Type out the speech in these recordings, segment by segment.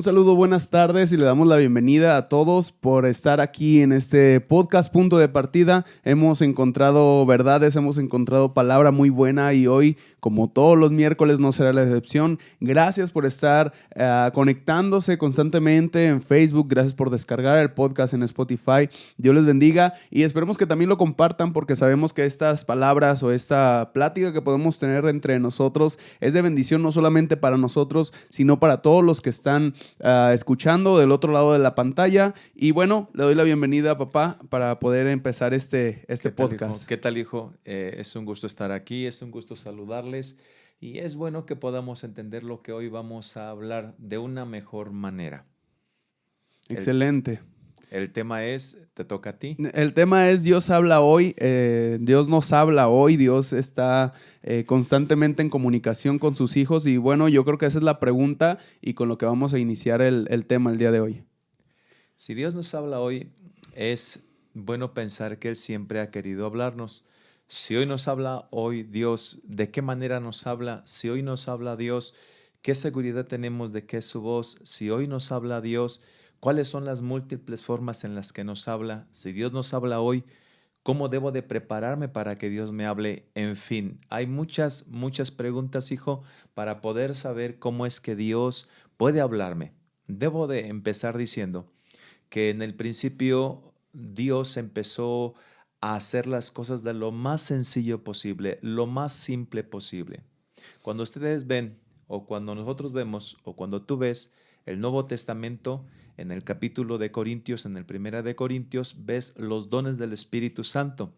Un saludo, buenas tardes y le damos la bienvenida a todos por estar aquí en este podcast Punto de Partida. Hemos encontrado verdades, hemos encontrado palabra muy buena y hoy, como todos los miércoles, no será la excepción. Gracias por estar conectándose constantemente en Facebook, gracias por descargar el podcast en Spotify. Dios les bendiga y esperemos que también lo compartan porque sabemos que estas palabras o esta plática que podemos tener entre nosotros es de bendición no solamente para nosotros, sino para todos los que están escuchando del otro lado de la pantalla. Y bueno, le doy la bienvenida a papá para poder empezar este podcast. ¿Qué tal, hijo? Es un gusto estar aquí, es un gusto saludarles y es bueno que podamos entender lo que hoy vamos a hablar de una mejor manera. Excelente. El tema es, te toca a ti. El tema es Dios habla hoy, Dios nos habla hoy, Dios está constantemente en comunicación con sus hijos y bueno, yo creo que esa es la pregunta y con lo que vamos a iniciar el tema el día de hoy. Si Dios nos habla hoy, es bueno pensar que Él siempre ha querido hablarnos. Si hoy nos habla hoy Dios, ¿de qué manera nos habla? Si hoy nos habla Dios, ¿qué seguridad tenemos de que es su voz? Si hoy nos habla Dios, ¿cuáles son las múltiples formas en las que nos habla? Si Dios nos habla hoy, ¿cómo debo de prepararme para que Dios me hable? En fin, hay muchas preguntas, hijo, para poder saber cómo es que Dios puede hablarme. Debo de empezar diciendo que en el principio Dios empezó a hacer las cosas de lo más sencillo posible, lo más simple posible. Cuando ustedes ven, o cuando nosotros vemos, o cuando tú ves el Nuevo Testamento, en el capítulo de Corintios, en el Primera de Corintios, ves los dones del Espíritu Santo.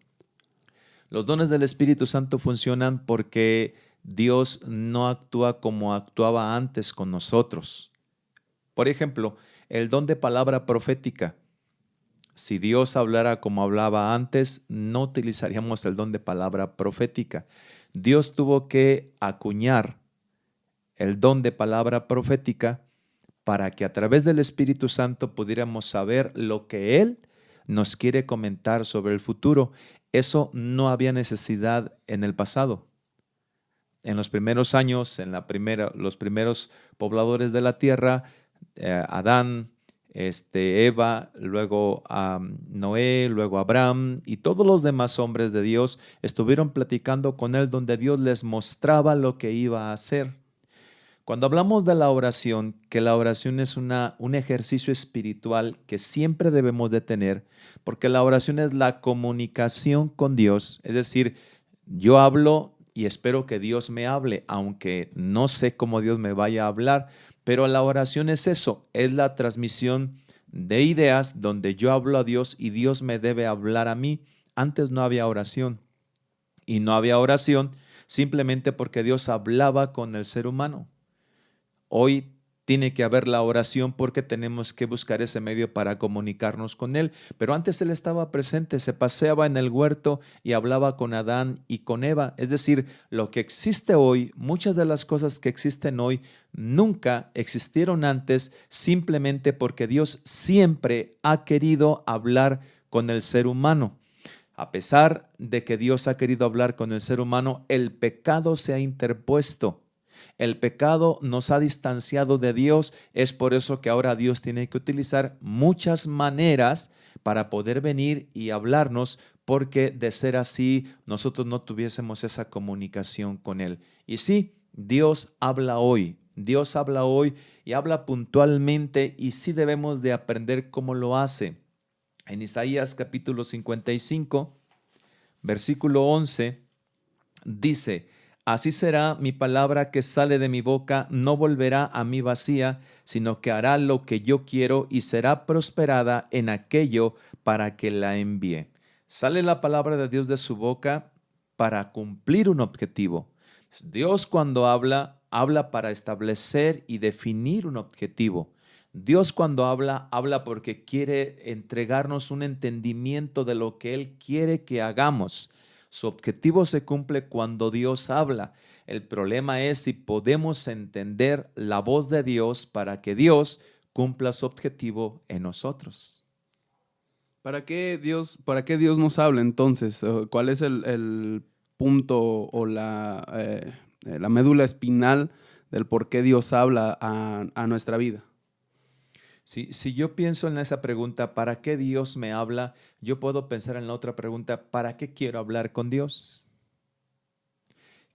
Los dones del Espíritu Santo funcionan porque Dios no actúa como actuaba antes con nosotros. Por ejemplo, el don de palabra profética. Si Dios hablara como hablaba antes, no utilizaríamos el don de palabra profética. Dios tuvo que acuñar el don de palabra profética para que a través del Espíritu Santo pudiéramos saber lo que Él nos quiere comentar sobre el futuro. Eso no había necesidad en el pasado. En los primeros años, los primeros pobladores de la tierra, Adán, Eva, luego Noé, luego Abraham y todos los demás hombres de Dios estuvieron platicando con Él donde Dios les mostraba lo que iba a hacer. Cuando hablamos de la oración, que la oración es un ejercicio espiritual que siempre debemos de tener, porque la oración es la comunicación con Dios, es decir, yo hablo y espero que Dios me hable, aunque no sé cómo Dios me vaya a hablar, pero la oración es eso, es la transmisión de ideas donde yo hablo a Dios y Dios me debe hablar a mí. Antes no había oración y no había oración simplemente porque Dios hablaba con el ser humano. Hoy tiene que haber la oración porque tenemos que buscar ese medio para comunicarnos con Él. Pero antes Él estaba presente, se paseaba en el huerto y hablaba con Adán y con Eva. Es decir, lo que existe hoy, muchas de las cosas que existen hoy, nunca existieron antes simplemente porque Dios siempre ha querido hablar con el ser humano. A pesar de que Dios ha querido hablar con el ser humano, el pecado se ha interpuesto. El pecado nos ha distanciado de Dios, es por eso que ahora Dios tiene que utilizar muchas maneras para poder venir y hablarnos, porque de ser así nosotros no tuviésemos esa comunicación con Él. Y sí, Dios habla hoy y habla puntualmente y sí debemos de aprender cómo lo hace. En Isaías capítulo 55, versículo 11, dice: así será mi palabra que sale de mi boca, no volverá a mí vacía, sino que hará lo que yo quiero y será prosperada en aquello para que la envíe. Sale la palabra de Dios de su boca para cumplir un objetivo. Dios cuando habla, habla para establecer y definir un objetivo. Dios cuando habla, habla porque quiere entregarnos un entendimiento de lo que Él quiere que hagamos. Su objetivo se cumple cuando Dios habla. El problema es si podemos entender la voz de Dios para que Dios cumpla su objetivo en nosotros. ¿Para qué Dios nos habla entonces? ¿Cuál es el punto o la médula espinal del por qué Dios habla a nuestra vida? Si yo pienso en esa pregunta, ¿para qué Dios me habla? Yo puedo pensar en la otra pregunta, ¿para qué quiero hablar con Dios?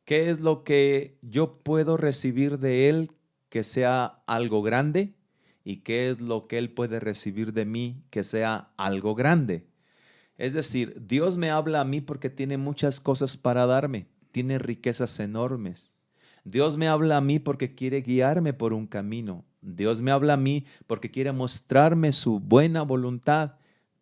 ¿Qué es lo que yo puedo recibir de Él que sea algo grande? ¿Y qué es lo que Él puede recibir de mí que sea algo grande? Es decir, Dios me habla a mí porque tiene muchas cosas para darme, tiene riquezas enormes. Dios me habla a mí porque quiere guiarme por un camino. Dios me habla a mí porque quiere mostrarme su buena voluntad.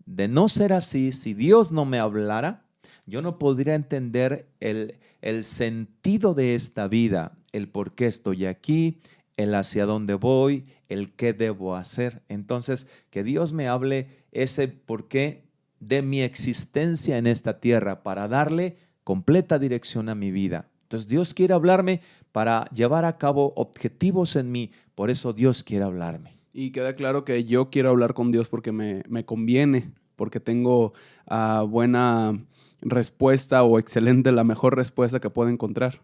De no ser así, si Dios no me hablara, yo no podría entender el sentido de esta vida, el por qué estoy aquí, el hacia dónde voy, el qué debo hacer. Entonces, que Dios me hable ese por qué de mi existencia en esta tierra para darle completa dirección a mi vida. Entonces, Dios quiere hablarme para llevar a cabo objetivos en mí. Por eso Dios quiere hablarme. Y queda claro que yo quiero hablar con Dios porque me conviene, porque tengo buena respuesta o excelente, la mejor respuesta que puedo encontrar.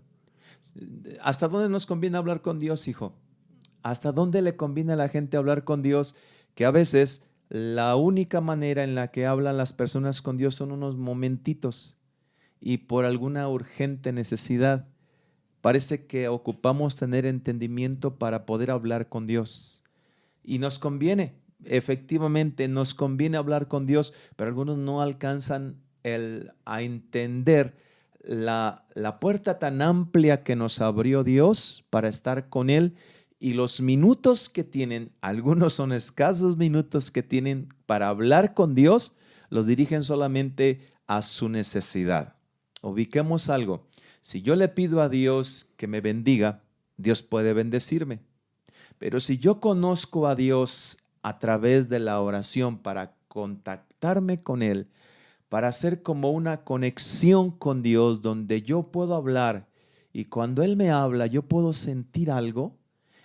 ¿Hasta dónde nos conviene hablar con Dios, hijo? ¿Hasta dónde le conviene a la gente hablar con Dios? Que a veces la única manera en la que hablan las personas con Dios son unos momentitos y por alguna urgente necesidad. Parece que ocupamos tener entendimiento para poder hablar con Dios. Y nos conviene, efectivamente, nos conviene hablar con Dios, pero algunos no alcanzan a entender la puerta tan amplia que nos abrió Dios para estar con Él y los minutos que tienen, algunos son escasos minutos que tienen para hablar con Dios, los dirigen solamente a su necesidad. Ubiquemos algo. Si yo le pido a Dios que me bendiga, Dios puede bendecirme. Pero si yo conozco a Dios a través de la oración para contactarme con Él, para hacer como una conexión con Dios donde yo puedo hablar y cuando Él me habla yo puedo sentir algo,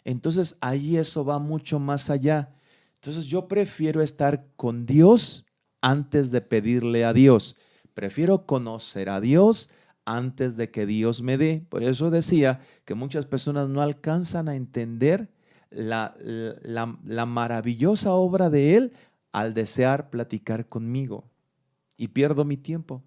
entonces ahí eso va mucho más allá. Entonces yo prefiero estar con Dios antes de pedirle a Dios. Prefiero conocer a Dios antes de que Dios me dé. Por eso decía que muchas personas no alcanzan a entender la maravillosa obra de Él al desear platicar conmigo. Y pierdo mi tiempo,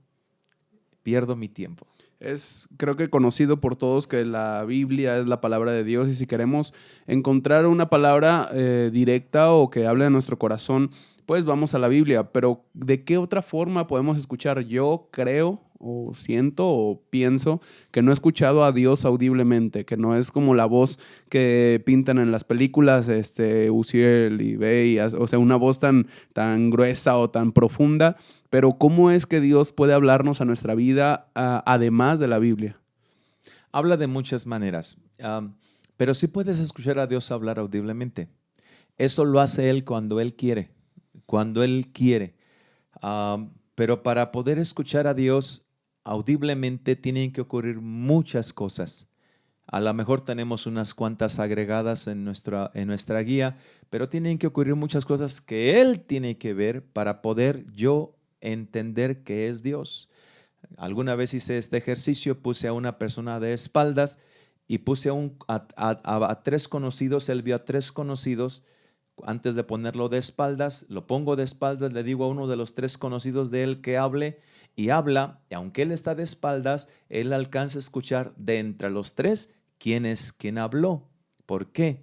pierdo mi tiempo. Es, creo que conocido por todos que la Biblia es la palabra de Dios y si queremos encontrar una palabra directa o que hable de nuestro corazón, pues vamos a la Biblia. Pero ¿de qué otra forma podemos escuchar? Yo creo o siento o pienso que no he escuchado a Dios audiblemente, que no es como la voz que pintan en las películas, Uziel y Bey, o sea, una voz tan gruesa o tan profunda. Pero ¿cómo es que Dios puede hablarnos a nuestra vida además de la Biblia? Habla de muchas maneras, pero sí puedes escuchar a Dios hablar audiblemente. Eso lo hace Él cuando Él quiere, cuando Él quiere. Pero para poder escuchar a Dios audiblemente tienen que ocurrir muchas cosas. A lo mejor tenemos unas cuantas agregadas en nuestra guía, pero tienen que ocurrir muchas cosas que Él tiene que ver para poder yo entender que es Dios. Alguna vez hice este ejercicio, puse a una persona de espaldas y puse a tres conocidos, él vio a tres conocidos. Antes de ponerlo de espaldas, lo pongo de espaldas, le digo a uno de los tres conocidos de él que hable y habla, y aunque él está de espaldas, él alcanza a escuchar de entre los tres quién es quien habló. ¿Por qué?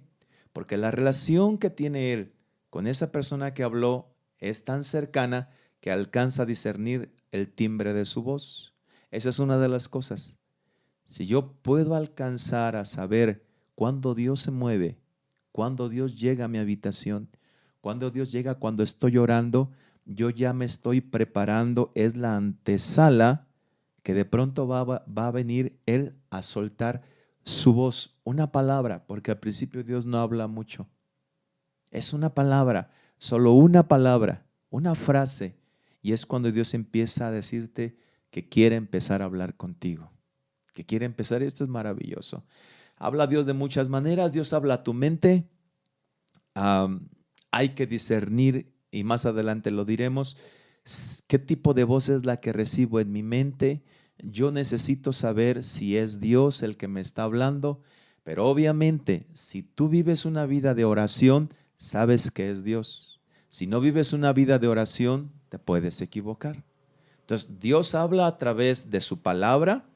Porque la relación que tiene él con esa persona que habló es tan cercana que alcanza a discernir el timbre de su voz. Esa es una de las cosas. Si yo puedo alcanzar a saber cuándo Dios se mueve, cuando Dios llega a mi habitación, cuando Dios llega cuando estoy orando, yo ya me estoy preparando, es la antesala que de pronto va a venir Él a soltar su voz, una palabra, porque al principio Dios no habla mucho. Es una palabra, solo una palabra, una frase, y es cuando Dios empieza a decirte que quiere empezar a hablar contigo, que quiere empezar, y esto es maravilloso. Habla Dios de muchas maneras, Dios habla a tu mente. Hay que discernir, y más adelante lo diremos, qué tipo de voz es la que recibo en mi mente. Yo necesito saber si es Dios el que me está hablando, pero obviamente si tú vives una vida de oración, sabes que es Dios. Si no vives una vida de oración, te puedes equivocar. Entonces, Dios habla a través de su palabra.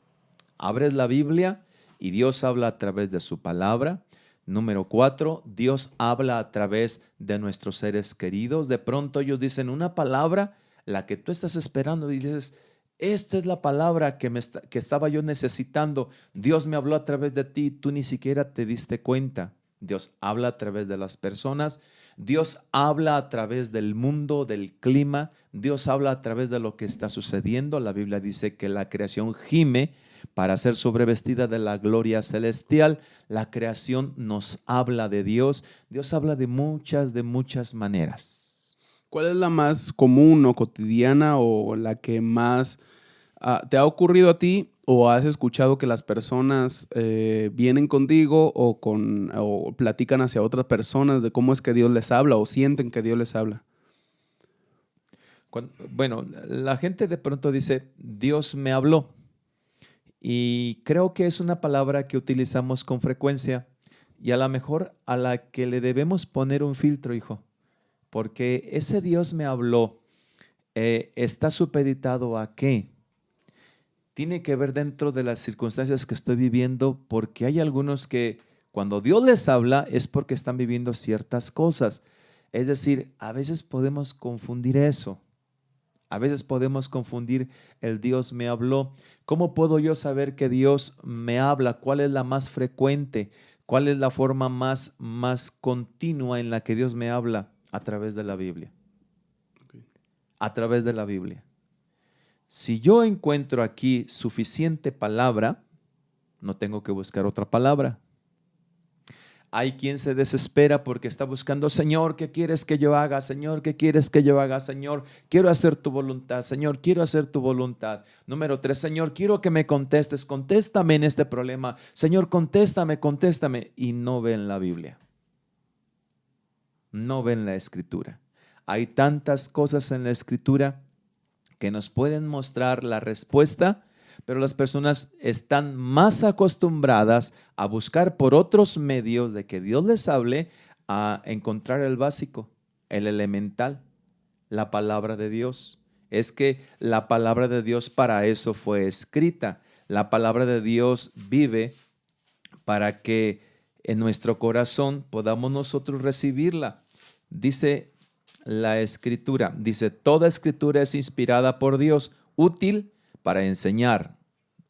Abres la Biblia y Dios habla a través de su palabra. Número 4, Dios habla a través de nuestros seres queridos. De pronto ellos dicen una palabra, la que tú estás esperando, y dices, esta es la palabra que estaba yo necesitando. Dios me habló a través de ti, tú ni siquiera te diste cuenta. Dios habla a través de las personas. Dios habla a través del mundo, del clima. Dios habla a través de lo que está sucediendo. La Biblia dice que la creación gime para ser sobrevestida de la gloria celestial. La creación nos habla de Dios. Dios habla de muchas maneras. ¿Cuál es la más común o cotidiana o la que más te ha ocurrido a ti o has escuchado que las personas vienen contigo o platican hacia otras personas de cómo es que Dios les habla o sienten que Dios les habla? Bueno, la gente de pronto dice, Dios me habló. Y creo que es una palabra que utilizamos con frecuencia y a lo mejor a la que le debemos poner un filtro, hijo. Porque ese Dios me habló, ¿está supeditado a qué? Tiene que ver dentro de las circunstancias que estoy viviendo, porque hay algunos que cuando Dios les habla es porque están viviendo ciertas cosas. Es decir, a veces podemos confundir eso. A veces podemos confundir el Dios me habló. ¿Cómo puedo yo saber que Dios me habla? ¿Cuál es la más frecuente? ¿Cuál es la forma más continua en la que Dios me habla? A través de la Biblia. A través de la Biblia. Si yo encuentro aquí suficiente palabra, no tengo que buscar otra palabra. Hay quien se desespera porque está buscando, Señor, ¿qué quieres que yo haga? Señor, ¿qué quieres que yo haga? Señor, quiero hacer tu voluntad. Señor, quiero hacer tu voluntad. Número 3, Señor, quiero que me contestes. Contéstame en este problema. Señor, contéstame. Y no ven la Biblia. No ven la Escritura. Hay tantas cosas en la Escritura que nos pueden mostrar la respuesta, pero las personas están más acostumbradas a buscar por otros medios de que Dios les hable, a encontrar el básico, el elemental, la palabra de Dios. Es que la palabra de Dios para eso fue escrita. La palabra de Dios vive para que en nuestro corazón podamos nosotros recibirla. Dice la Escritura, dice, toda Escritura es inspirada por Dios, útil para enseñar,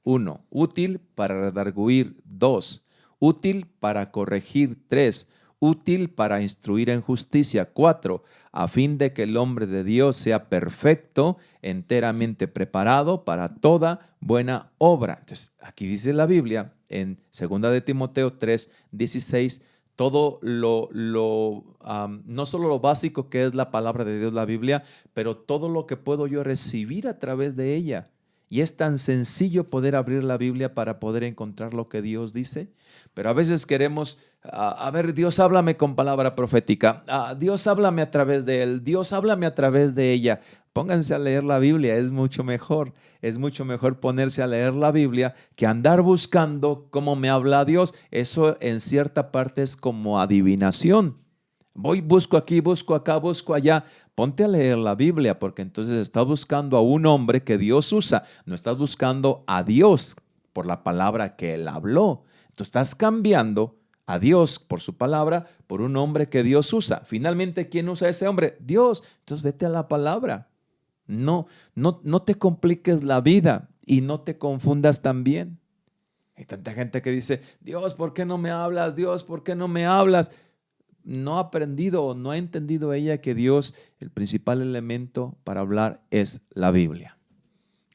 1, útil para redarguir, 2, útil para corregir, 3, útil para instruir en justicia, 4, a fin de que el hombre de Dios sea perfecto, enteramente preparado para toda buena obra. Entonces, aquí dice la Biblia en 2 de Timoteo 3, 16, todo no solo lo básico que es la palabra de Dios, la Biblia, pero todo lo que puedo yo recibir a través de ella. Y es tan sencillo poder abrir la Biblia para poder encontrar lo que Dios dice. Pero a veces queremos, a ver, Dios háblame con palabra profética. Dios háblame a través de él. Dios háblame a través de ella. Pónganse a leer la Biblia, es mucho mejor. Es mucho mejor ponerse a leer la Biblia que andar buscando cómo me habla Dios. Eso en cierta parte es como adivinación. Voy, busco aquí, busco acá, busco allá. Ponte a leer la Biblia, porque entonces estás buscando a un hombre que Dios usa. No estás buscando a Dios por la palabra que él habló. Tú estás cambiando a Dios por su palabra por un hombre que Dios usa. Finalmente, ¿quién usa a ese hombre? Dios. Entonces vete a la palabra. No te compliques la vida y no te confundas también. Hay tanta gente que dice, Dios, ¿por qué no me hablas? Dios, ¿por qué no me hablas? No ha aprendido o no ha entendido ella que Dios, el principal elemento para hablar es la Biblia.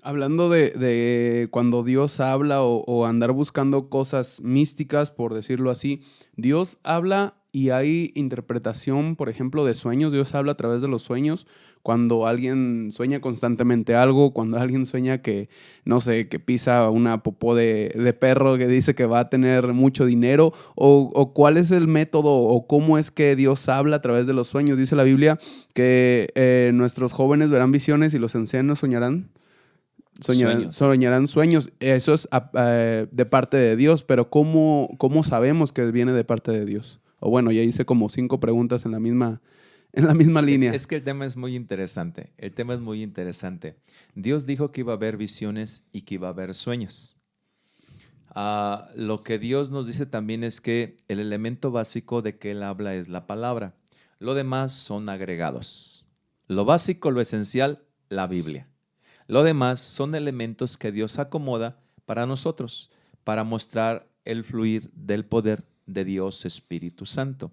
Hablando de cuando Dios habla o andar buscando cosas místicas, por decirlo así, Dios habla y hay interpretación, por ejemplo, de sueños. Dios habla a través de los sueños. Cuando alguien sueña constantemente algo, cuando alguien sueña que, no sé, que pisa una popó de perro, que dice que va a tener mucho dinero, o cuál es el método o cómo es que Dios habla a través de los sueños. Dice la Biblia que nuestros jóvenes verán visiones y los ancianos soñarán sueños. Eso es de parte de Dios, pero ¿cómo sabemos que viene de parte de Dios? O bueno, ya hice como 5 preguntas en la misma línea. Es que el tema es muy interesante. El tema es muy interesante. Dios dijo que iba a haber visiones y que iba a haber sueños. Lo que Dios nos dice también es que el elemento básico de que Él habla es la palabra. Lo demás son agregados. Lo básico, lo esencial, la Biblia. Lo demás son elementos que Dios acomoda para nosotros, para mostrar el fluir del poder de Dios Espíritu Santo.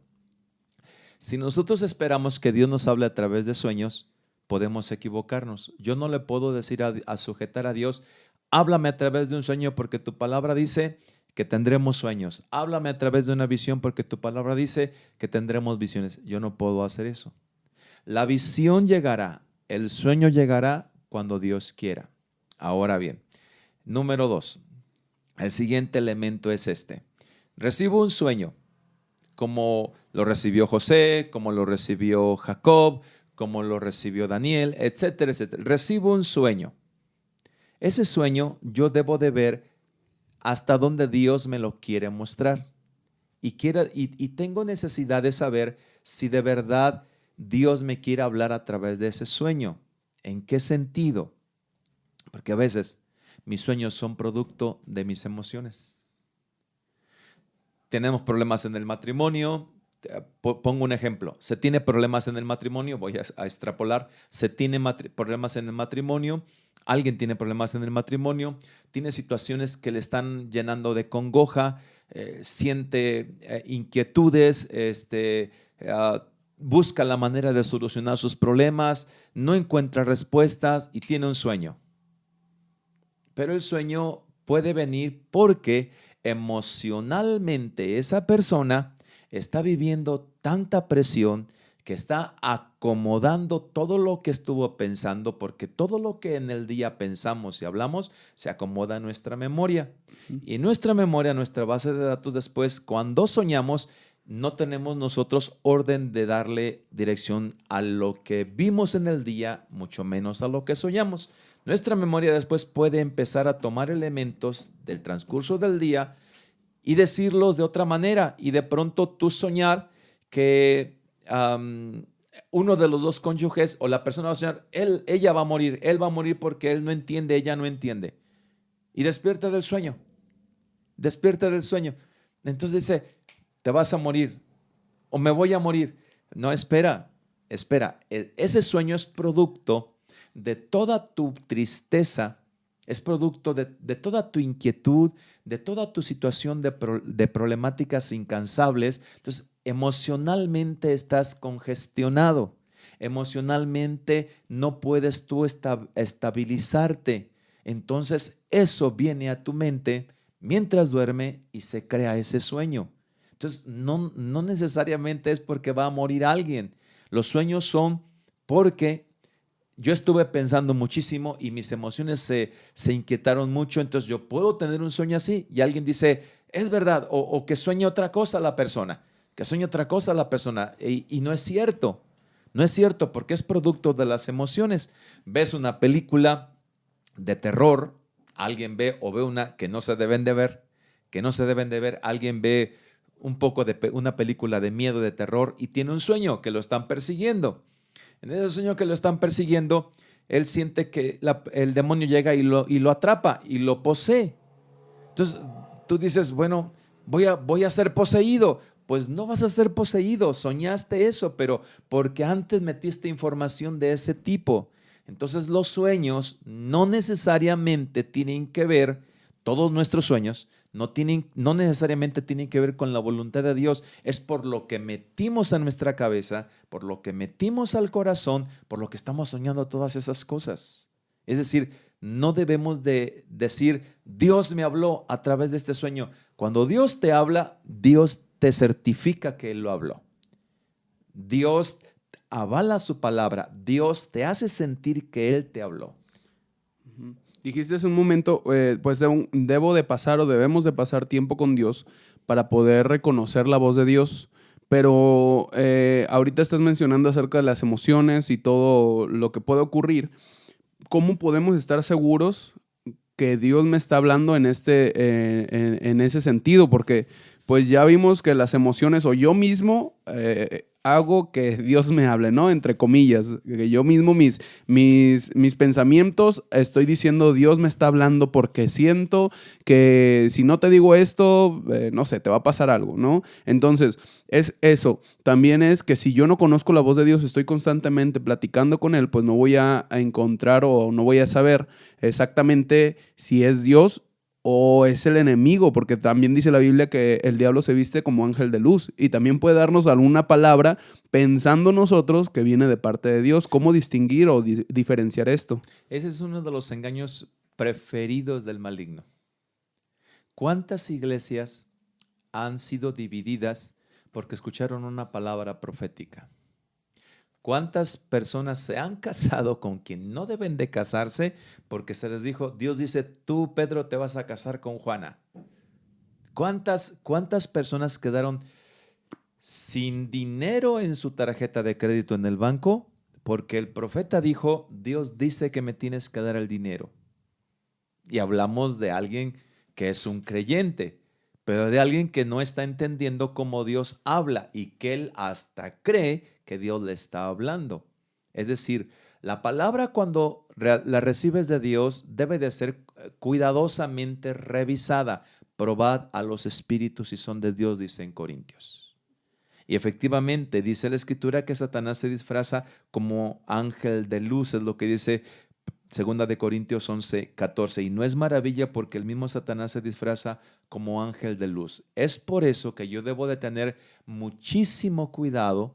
Si nosotros esperamos que Dios nos hable a través de sueños, podemos equivocarnos. Yo no le puedo decir a sujetar a Dios, háblame a través de un sueño porque tu palabra dice que tendremos sueños. Háblame a través de una visión porque tu palabra dice que tendremos visiones. Yo no puedo hacer eso. La visión llegará, el sueño llegará cuando Dios quiera. Ahora bien, número 2, el siguiente elemento es este. Recibo un sueño, como lo recibió José, como lo recibió Jacob, como lo recibió Daniel, etcétera, etcétera. Recibo un sueño. Ese sueño yo debo de ver hasta dónde Dios me lo quiere mostrar. Y tengo necesidad de saber si de verdad Dios me quiere hablar a través de ese sueño. ¿En qué sentido? Porque a veces mis sueños son producto de mis emociones. Tenemos problemas en el matrimonio. Pongo un ejemplo. Se tiene problemas en el matrimonio, voy a extrapolar. Se tiene problemas en el matrimonio. Alguien tiene problemas en el matrimonio, tiene situaciones que le están llenando de congoja, siente inquietudes, busca la manera de solucionar sus problemas, no encuentra respuestas y tiene un sueño. Pero el sueño puede venir porque emocionalmente esa persona está viviendo tanta presión que está acomodando todo lo que estuvo pensando, porque todo lo que en el día pensamos y hablamos se acomoda en nuestra memoria. Y nuestra memoria, nuestra base de datos después, cuando soñamos, no tenemos nosotros orden de darle dirección a lo que vimos en el día, mucho menos a lo que soñamos. Nuestra memoria después puede empezar a tomar elementos del transcurso del día y decirlos de otra manera. Y de pronto tú soñar que uno de los dos cónyuges o la persona va a soñar, ella va a morir, él va a morir porque él no entiende, ella no entiende. Y despierta del sueño. Despierta del sueño. Entonces dice, te vas a morir o me voy a morir. No, espera. Ese sueño es producto de toda tu tristeza, es producto de toda tu inquietud, de toda tu situación de problemáticas incansables. Entonces, emocionalmente estás congestionado. Emocionalmente no puedes tú estabilizarte. Entonces, eso viene a tu mente mientras duerme y se crea ese sueño. Entonces, no necesariamente es porque va a morir alguien. Los sueños son porque yo estuve pensando muchísimo y mis emociones se inquietaron mucho, entonces yo puedo tener un sueño así y alguien dice, es verdad, o que sueñe otra cosa la persona, y no es cierto, porque es producto de las emociones. Ves una película de terror, alguien ve una que no se deben de ver, alguien ve un poco de una película de miedo, de terror y tiene un sueño que lo están persiguiendo. En ese sueño que lo están persiguiendo, él siente que el demonio llega y lo atrapa y lo posee. Entonces tú dices, bueno, voy a ser poseído. Pues no vas a ser poseído, soñaste eso, pero porque antes metiste información de ese tipo. Entonces los sueños no necesariamente tienen que ver, todos nuestros sueños no necesariamente tienen que ver con la voluntad de Dios. Es por lo que metimos a nuestra cabeza, por lo que metimos al corazón, por lo que estamos soñando todas esas cosas. Es decir, no debemos de decir, Dios me habló a través de este sueño. Cuando Dios te habla, Dios te certifica que Él lo habló. Dios avala su palabra. Dios te hace sentir que Él te habló. Dijiste hace un momento, pues debemos de pasar tiempo con Dios para poder reconocer la voz de Dios. Pero ahorita estás mencionando acerca de las emociones y todo lo que puede ocurrir. ¿Cómo podemos estar seguros que Dios me está hablando en ese sentido? Porque pues ya vimos que las emociones o yo mismo hago que Dios me hable, ¿no? Entre comillas, que yo mismo mis pensamientos estoy diciendo Dios me está hablando porque siento que si no te digo esto, no sé, te va a pasar algo, ¿no? Entonces, es eso. También es que si yo no conozco la voz de Dios, estoy constantemente platicando con Él, pues no voy a encontrar o no voy a saber exactamente si es Dios o es el enemigo, porque también dice la Biblia que el diablo se viste como ángel de luz y también puede darnos alguna palabra pensando nosotros que viene de parte de Dios. ¿Cómo distinguir o diferenciar esto? Ese es uno de los engaños preferidos del maligno. ¿Cuántas iglesias han sido divididas porque escucharon una palabra profética? ¿Cuántas personas se han casado con quien no deben de casarse porque se les dijo, Dios dice, tú, Pedro, te vas a casar con Juana? ¿Cuántas personas quedaron sin dinero en su tarjeta de crédito en el banco porque el profeta dijo, Dios dice que me tienes que dar el dinero? Y hablamos de alguien que es un creyente, pero de alguien que no está entendiendo cómo Dios habla y que él hasta cree que Dios le está hablando. Es decir, la palabra cuando la recibes de Dios debe de ser cuidadosamente revisada. Probad a los espíritus si son de Dios, dice en Corintios. Y efectivamente dice la Escritura que Satanás se disfraza como ángel de luz, es lo que dice Segunda de Corintios 11:14. Y no es maravilla porque el mismo Satanás se disfraza como ángel de luz. Es por eso que yo debo de tener muchísimo cuidado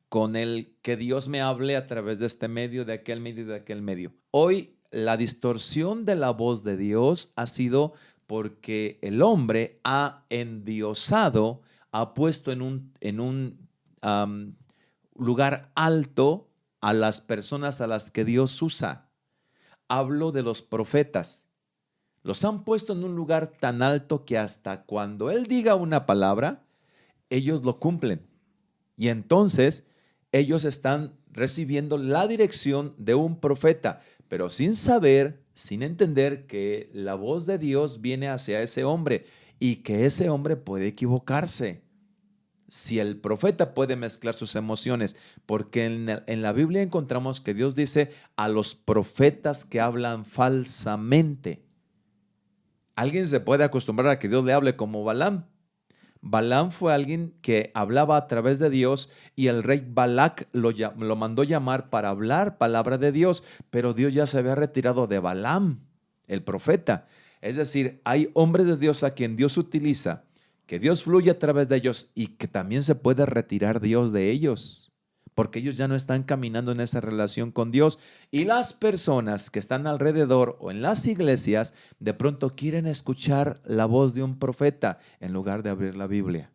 con el que Dios me hable a través de este medio, de aquel medio, de aquel medio. Hoy la distorsión de la voz de Dios ha sido porque el hombre ha endiosado, ha puesto en un lugar alto a las personas a las que Dios usa. Hablo de los profetas. Los han puesto en un lugar tan alto que hasta cuando Él diga una palabra, ellos lo cumplen. Y entonces ellos están recibiendo la dirección de un profeta, pero sin saber, sin entender que la voz de Dios viene hacia ese hombre y que ese hombre puede equivocarse. Si el profeta puede mezclar sus emociones, porque en la Biblia encontramos que Dios dice a los profetas que hablan falsamente. Alguien se puede acostumbrar a que Dios le hable como Balaam. Balaam fue alguien que hablaba a través de Dios y el rey Balac lo mandó llamar para hablar palabra de Dios, pero Dios ya se había retirado de Balaam, el profeta. Es decir, hay hombres de Dios a quien Dios utiliza, que Dios fluye a través de ellos y que también se puede retirar Dios de ellos, porque ellos ya no están caminando en esa relación con Dios. Y las personas que están alrededor o en las iglesias de pronto quieren escuchar la voz de un profeta en lugar de abrir la Biblia.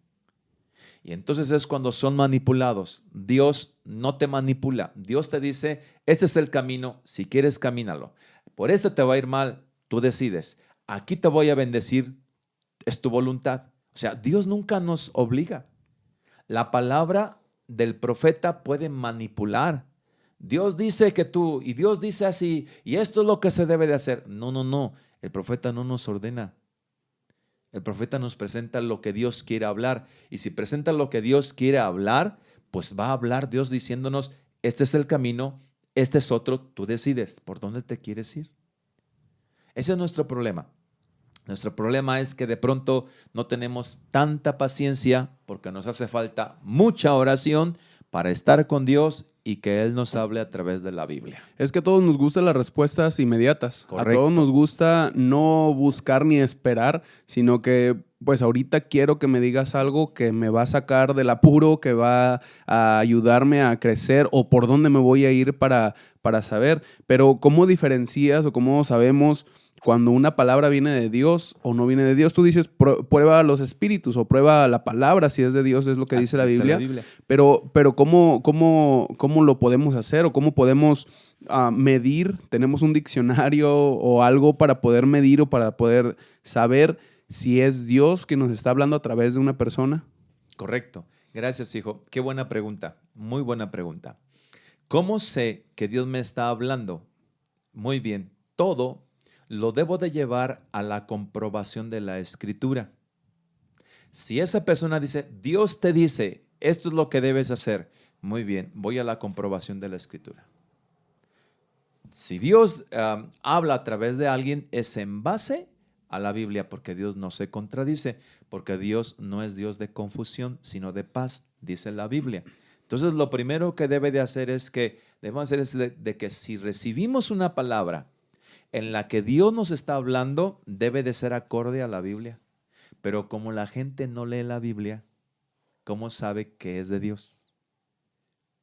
Y entonces es cuando son manipulados. Dios no te manipula. Dios te dice, este es el camino, si quieres camínalo. Por esto te va a ir mal, tú decides. Aquí te voy a bendecir, es tu voluntad. O sea, Dios nunca nos obliga. La palabra del profeta puede manipular. Dios dice que tú, y Dios dice así, y esto es lo que se debe de hacer. No, no, no. El profeta no nos ordena. El profeta nos presenta lo que Dios quiere hablar. Y si presenta lo que Dios quiere hablar, pues va a hablar Dios diciéndonos, este es el camino, este es otro, tú decides por dónde te quieres ir. Ese es nuestro problema. Nuestro problema es que de pronto no tenemos tanta paciencia porque nos hace falta mucha oración para estar con Dios y que Él nos hable a través de la Biblia. Es que a todos nos gustan las respuestas inmediatas. Correcto. A todos nos gusta no buscar ni esperar, sino que pues ahorita quiero que me digas algo que me va a sacar del apuro, que va a ayudarme a crecer o por dónde me voy a ir para saber. Pero ¿cómo diferencias o cómo sabemos cuando una palabra viene de Dios o no viene de Dios? Tú dices, prueba los espíritus o prueba la palabra, si es de Dios, es lo que dice la Biblia. Pero ¿cómo lo podemos hacer o cómo podemos medir? ¿Tenemos un diccionario o algo para poder medir o para poder saber si es Dios que nos está hablando a través de una persona? Correcto. Gracias, hijo. Qué buena pregunta. Muy buena pregunta. ¿Cómo sé que Dios me está hablando? Muy bien. Todo lo debo de llevar a la comprobación de la Escritura. Si esa persona dice, Dios te dice, esto es lo que debes hacer, muy bien, voy a la comprobación de la Escritura. Si Dios habla a través de alguien, es en base a la Biblia, porque Dios no se contradice, porque Dios no es Dios de confusión, sino de paz, dice la Biblia. Entonces, lo primero que debemos hacer es de que si recibimos una palabra en la que Dios nos está hablando, debe de ser acorde a la Biblia. Pero como la gente no lee la Biblia, ¿cómo sabe que es de Dios?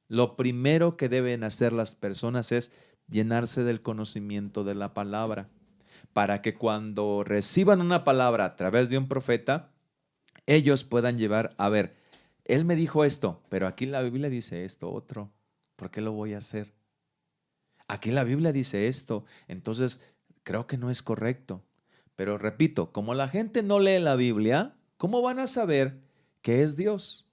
Lo primero que deben hacer las personas es llenarse del conocimiento de la palabra, para que cuando reciban una palabra a través de un profeta, ellos puedan llevar, a ver, él me dijo esto, pero aquí la Biblia dice esto otro, ¿por qué lo voy a hacer? Aquí la Biblia dice esto, entonces creo que no es correcto. Pero repito, como la gente no lee la Biblia, ¿cómo van a saber que es Dios?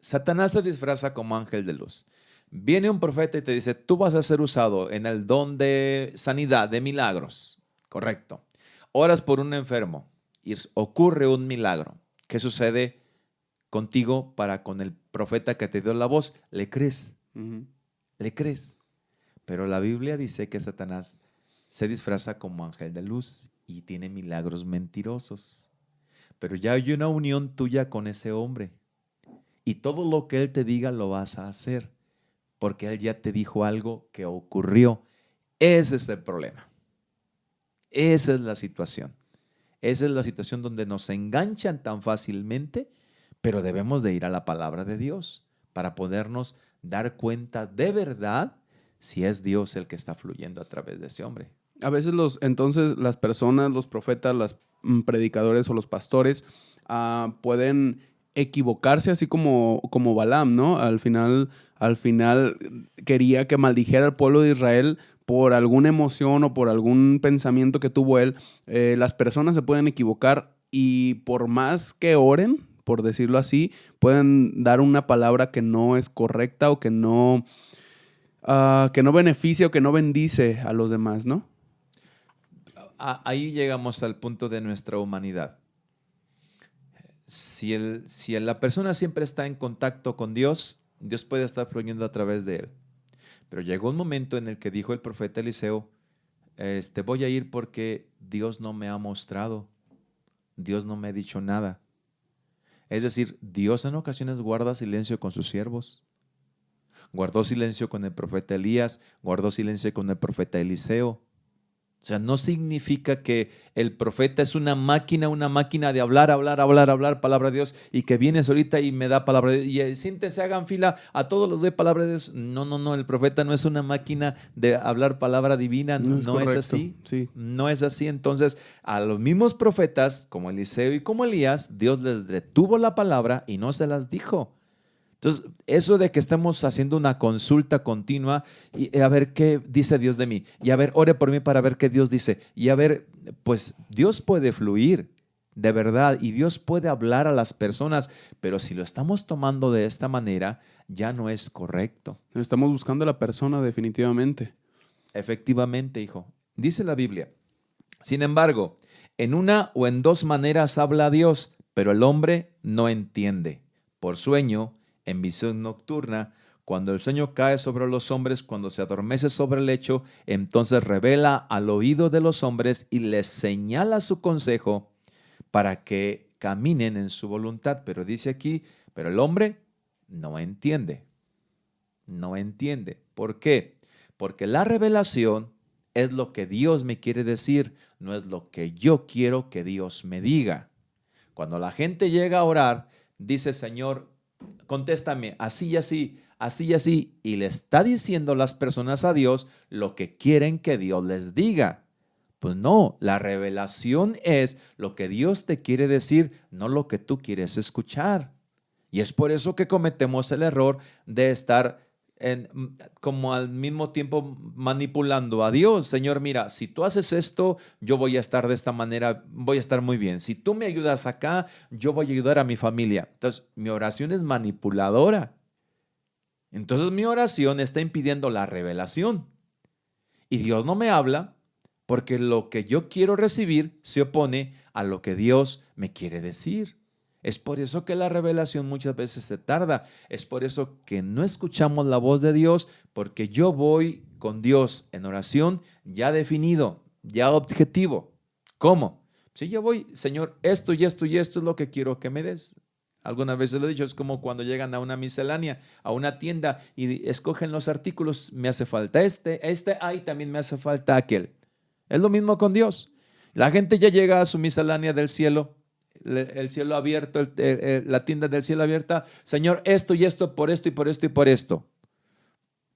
Satanás se disfraza como ángel de luz. Viene un profeta y te dice, tú vas a ser usado en el don de sanidad, de milagros. Correcto. Oras por un enfermo y ocurre un milagro. ¿Qué sucede contigo para con el profeta que te dio la voz? ¿Le crees? ¿Le crees? Pero la Biblia dice que Satanás se disfraza como ángel de luz y tiene milagros mentirosos. Pero ya hay una unión tuya con ese hombre. Y todo lo que él te diga lo vas a hacer, porque él ya te dijo algo que ocurrió. Ese es el problema. Esa es la situación. Esa es la situación donde nos enganchan tan fácilmente, pero debemos de ir a la palabra de Dios para podernos dar cuenta de verdad si es Dios el que está fluyendo a través de ese hombre. A veces entonces las personas, los profetas, los predicadores o los pastores pueden equivocarse, así como Balaam, ¿no? Al final quería que maldijera al pueblo de Israel por alguna emoción o por algún pensamiento que tuvo él. Las personas se pueden equivocar y por más que oren, por decirlo así, pueden dar una palabra que no es correcta o que no beneficia o que no bendice a los demás, ¿no? Ahí llegamos al punto de nuestra humanidad. Si la persona siempre está en contacto con Dios, Dios puede estar fluyendo a través de él. Pero llegó un momento en el que dijo el profeta Eliseo, voy a ir porque Dios no me ha mostrado, Dios no me ha dicho nada. Es decir, Dios en ocasiones guarda silencio con sus siervos. Guardó silencio con el profeta Elías, guardó silencio con el profeta Eliseo. O sea, no significa que el profeta es una máquina de hablar, palabra de Dios, y que vienes ahorita y me da palabra de Dios, y siéntense, hagan fila, a todos los de palabra de Dios. No, el profeta no es una máquina de hablar palabra divina, no es así. Sí. No es así. Entonces, a los mismos profetas, como Eliseo y como Elías, Dios les detuvo la palabra y no se las dijo. Entonces, eso de que estemos haciendo una consulta continua y a ver qué dice Dios de mí, y a ver, ore por mí para ver qué Dios dice, y a ver, pues Dios puede fluir de verdad y Dios puede hablar a las personas, pero si lo estamos tomando de esta manera, ya no es correcto. Estamos buscando a la persona definitivamente. Efectivamente, hijo. Dice la Biblia, sin embargo, en una o en dos maneras habla Dios, pero el hombre no entiende. Por sueño, en visión nocturna, cuando el sueño cae sobre los hombres, cuando se adormece sobre el lecho, entonces revela al oído de los hombres y les señala su consejo para que caminen en su voluntad. Pero dice aquí, pero el hombre no entiende. No entiende. ¿Por qué? Porque la revelación es lo que Dios me quiere decir, no es lo que yo quiero que Dios me diga. Cuando la gente llega a orar, dice, Señor, contéstame así y así, así y así, y le está diciendo las personas a Dios lo que quieren que Dios les diga. Pues no, la revelación es lo que Dios te quiere decir, no lo que tú quieres escuchar. Y es por eso que cometemos el error de estar como al mismo tiempo manipulando a Dios. Señor, mira, si tú haces esto, yo voy a estar de esta manera, voy a estar muy bien. Si tú me ayudas acá, yo voy a ayudar a mi familia. Entonces, mi oración es manipuladora. Entonces, mi oración está impidiendo la revelación. Y Dios no me habla porque lo que yo quiero recibir se opone a lo que Dios me quiere decir. Es por eso que la revelación muchas veces se tarda. Es por eso que no escuchamos la voz de Dios, porque yo voy con Dios en oración ya definido, ya objetivo. ¿Cómo? Si yo voy, Señor, esto y esto y esto es lo que quiero que me des. Algunas veces lo he dicho, es como cuando llegan a una miscelánea, a una tienda y escogen los artículos. Me hace falta ay, también me hace falta aquel. Es lo mismo con Dios. La gente ya llega a su miscelánea del cielo, el cielo abierto, la tienda del cielo abierta. Señor, esto y esto, por esto y por esto y por esto.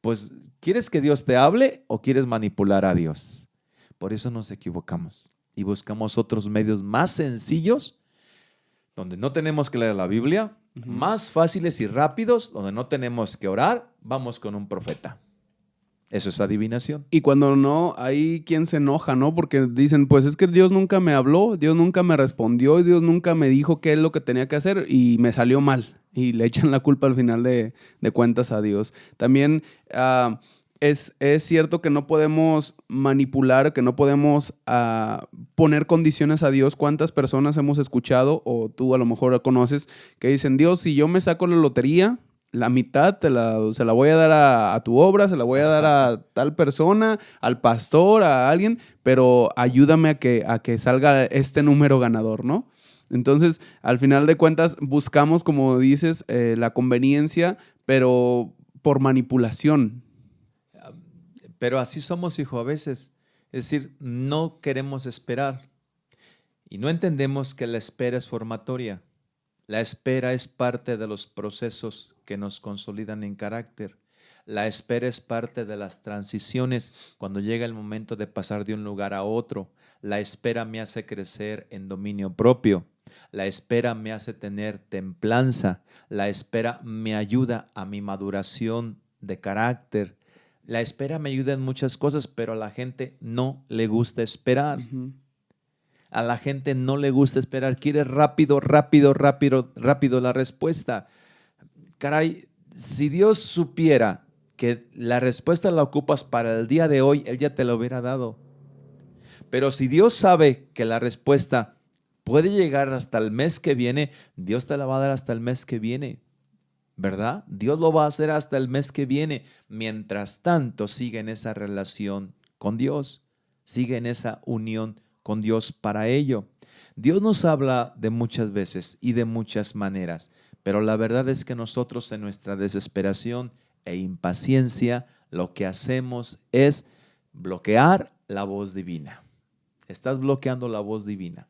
Pues, ¿quieres que Dios te hable o quieres manipular a Dios? Por eso nos equivocamos y buscamos otros medios más sencillos, donde no tenemos que leer la Biblia, más fáciles y rápidos, donde no tenemos que orar, vamos con un profeta. Eso es adivinación. Y cuando no, hay quien se enoja, ¿no? Porque dicen, pues es que Dios nunca me habló, Dios nunca me respondió y Dios nunca me dijo qué es lo que tenía que hacer y me salió mal. Y le echan la culpa al final de cuentas a Dios. También es cierto que no podemos manipular, que no podemos poner condiciones a Dios. ¿Cuántas personas hemos escuchado, o tú a lo mejor conoces, que dicen, Dios, si yo me saco la lotería, la mitad se la voy a dar a tu obra, se la voy a dar a tal persona, al pastor, a alguien, pero ayúdame a que salga este número ganador, ¿no? Entonces, al final de cuentas, buscamos, como dices, la conveniencia, pero por manipulación. Pero así somos, hijo, a veces. Es decir, no queremos esperar y no entendemos que la espera es formatoria. La espera es parte de los procesos que nos consolidan en carácter. La espera es parte de las transiciones cuando llega el momento de pasar de un lugar a otro. La espera me hace crecer en dominio propio. La espera me hace tener templanza. La espera me ayuda a mi maduración de carácter. La espera me ayuda en muchas cosas, pero a la gente no le gusta esperar. Uh-huh. A la gente no le gusta esperar, quiere rápido, rápido, rápido, rápido la respuesta. Caray, si Dios supiera que la respuesta la ocupas para el día de hoy, Él ya te la hubiera dado. Pero si Dios sabe que la respuesta puede llegar hasta el mes que viene, Dios te la va a dar hasta el mes que viene, ¿verdad? Dios lo va a hacer hasta el mes que viene. Mientras tanto, sigue en esa relación con Dios, sigue en esa unión con Dios para ello. Dios nos habla de muchas veces y de muchas maneras, pero la verdad es que nosotros en nuestra desesperación e impaciencia lo que hacemos es bloquear la voz divina. Estás bloqueando la voz divina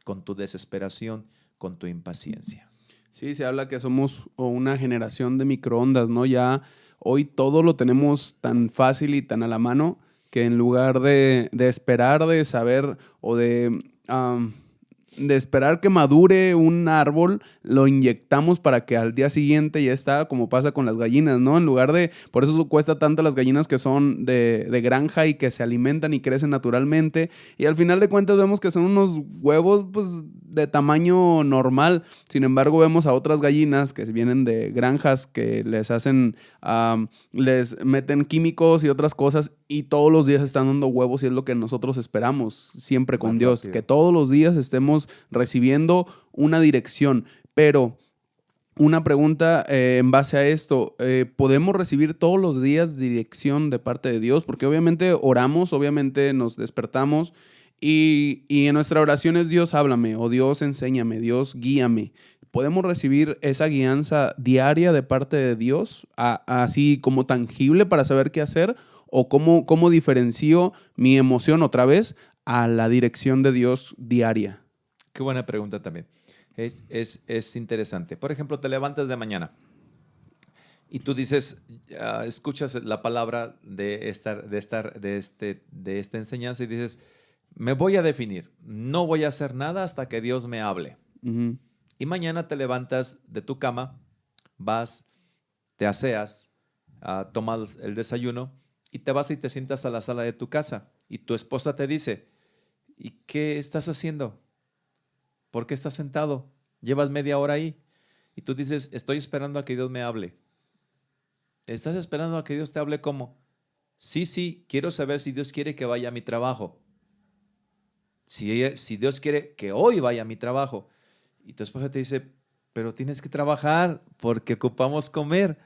con tu desesperación, con tu impaciencia. Sí, se habla que somos una generación de microondas, ¿no? Ya hoy todo lo tenemos tan fácil y tan a la mano que en lugar de esperar, de saber o de esperar que madure un árbol, lo inyectamos para que al día siguiente ya está, como pasa con las gallinas, ¿no? En lugar de, por eso cuesta tanto las gallinas que son de granja y que se alimentan y crecen naturalmente, y al final de cuentas vemos que son unos huevos, pues, de tamaño normal. Sin embargo, vemos a otras gallinas que vienen de granjas que les hacen, les meten químicos y otras cosas y todos los días están dando huevos, y es lo que nosotros esperamos siempre con Dios, rápido. que todos los días estemos recibiendo una dirección. Pero una pregunta en base a esto, ¿podemos recibir todos los días dirección de parte de Dios? Porque obviamente oramos, obviamente nos despertamos y en nuestra oración es Dios háblame, o Dios enséñame, Dios guíame. ¿Podemos recibir esa guianza diaria de parte de Dios, así como tangible para saber qué hacer? ¿O cómo diferencio mi emoción otra vez a la dirección de Dios diaria? Qué buena pregunta también. Es interesante. Por ejemplo, te levantas de mañana y tú dices, escuchas la palabra de esta enseñanza y dices, me voy a definir, no voy a hacer nada hasta que Dios me hable. Uh-huh. Y mañana te levantas de tu cama, vas, te aseas, tomas el desayuno y te vas y te sientas a la sala de tu casa y tu esposa te dice, ¿y qué estás haciendo? ¿Por qué estás sentado? Llevas media hora ahí y tú dices, estoy esperando a que Dios me hable. ¿Estás esperando a que Dios te hable cómo? Sí, quiero saber si Dios quiere que vaya a mi trabajo. Si Dios quiere que hoy vaya a mi trabajo. Y tu esposa te dice, pero tienes que trabajar porque ocupamos comer.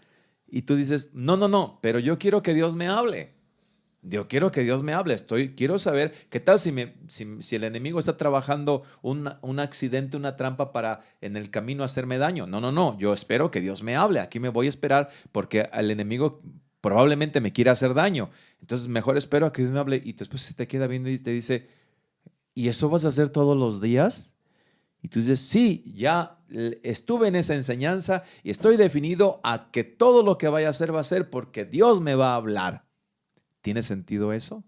Y tú dices, no, pero yo quiero que Dios me hable. Yo quiero que Dios me hable. Quiero saber qué tal si el enemigo está trabajando un accidente, una trampa para en el camino hacerme daño. No. Yo espero que Dios me hable. Aquí me voy a esperar porque el enemigo probablemente me quiera hacer daño. Entonces mejor espero a que Dios me hable. Y después se te queda viendo y te dice, ¿y eso vas a hacer todos los días? Y tú dices, sí, ya estuve en esa enseñanza y estoy definido a que todo lo que vaya a hacer va a ser porque Dios me va a hablar. ¿Tiene sentido eso?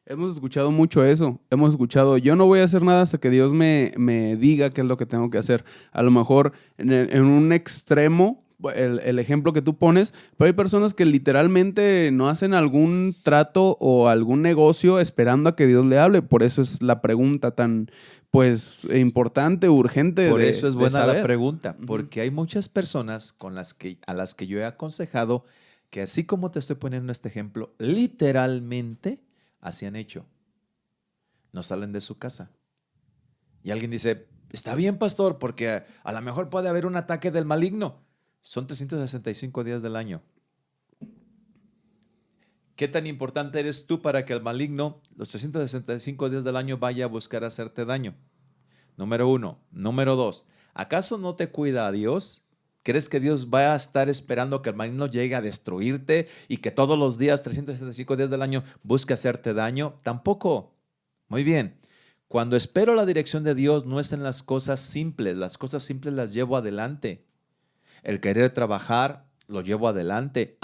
Hemos escuchado mucho eso. Hemos escuchado, yo no voy a hacer nada hasta que Dios me diga qué es lo que tengo que hacer. A lo mejor en un extremo, el ejemplo que tú pones, pero hay personas que literalmente no hacen algún trato o algún negocio esperando a que Dios le hable. Por eso es la pregunta tan, pues, importante, urgente. Por eso es buena la saber. pregunta, porque hay muchas personas a las que yo he aconsejado que así como te estoy poniendo este ejemplo, literalmente así han hecho. No salen de su casa. Y alguien dice, está bien, pastor, porque a lo mejor puede haber un ataque del maligno. Son 365 días del año. ¿Qué tan importante eres tú para que el maligno, los 365 días del año, vaya a buscar hacerte daño? Número 1. Número 2. ¿Acaso no te cuida a Dios? ¿Crees que Dios va a estar esperando que el maligno llegue a destruirte y que todos los días, 365 días del año, busque hacerte daño? Tampoco. Muy bien. Cuando espero la dirección de Dios no es en las cosas simples. Las cosas simples las llevo adelante. El querer trabajar lo llevo adelante.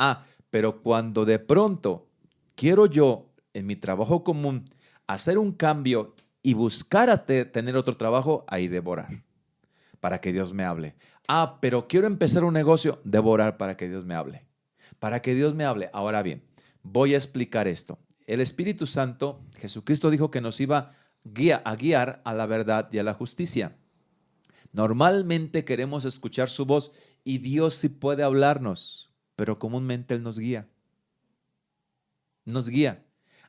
Pero cuando de pronto quiero yo en mi trabajo común hacer un cambio y buscar tener otro trabajo, ahí debo orar para que Dios me hable. Pero quiero empezar un negocio, debo orar para que Dios me hable. Para que Dios me hable. Ahora bien, voy a explicar esto. El Espíritu Santo, Jesucristo dijo que nos iba a guiar a la verdad y a la justicia. Normalmente queremos escuchar su voz y Dios sí puede hablarnos, pero comúnmente Él nos guía. Nos guía.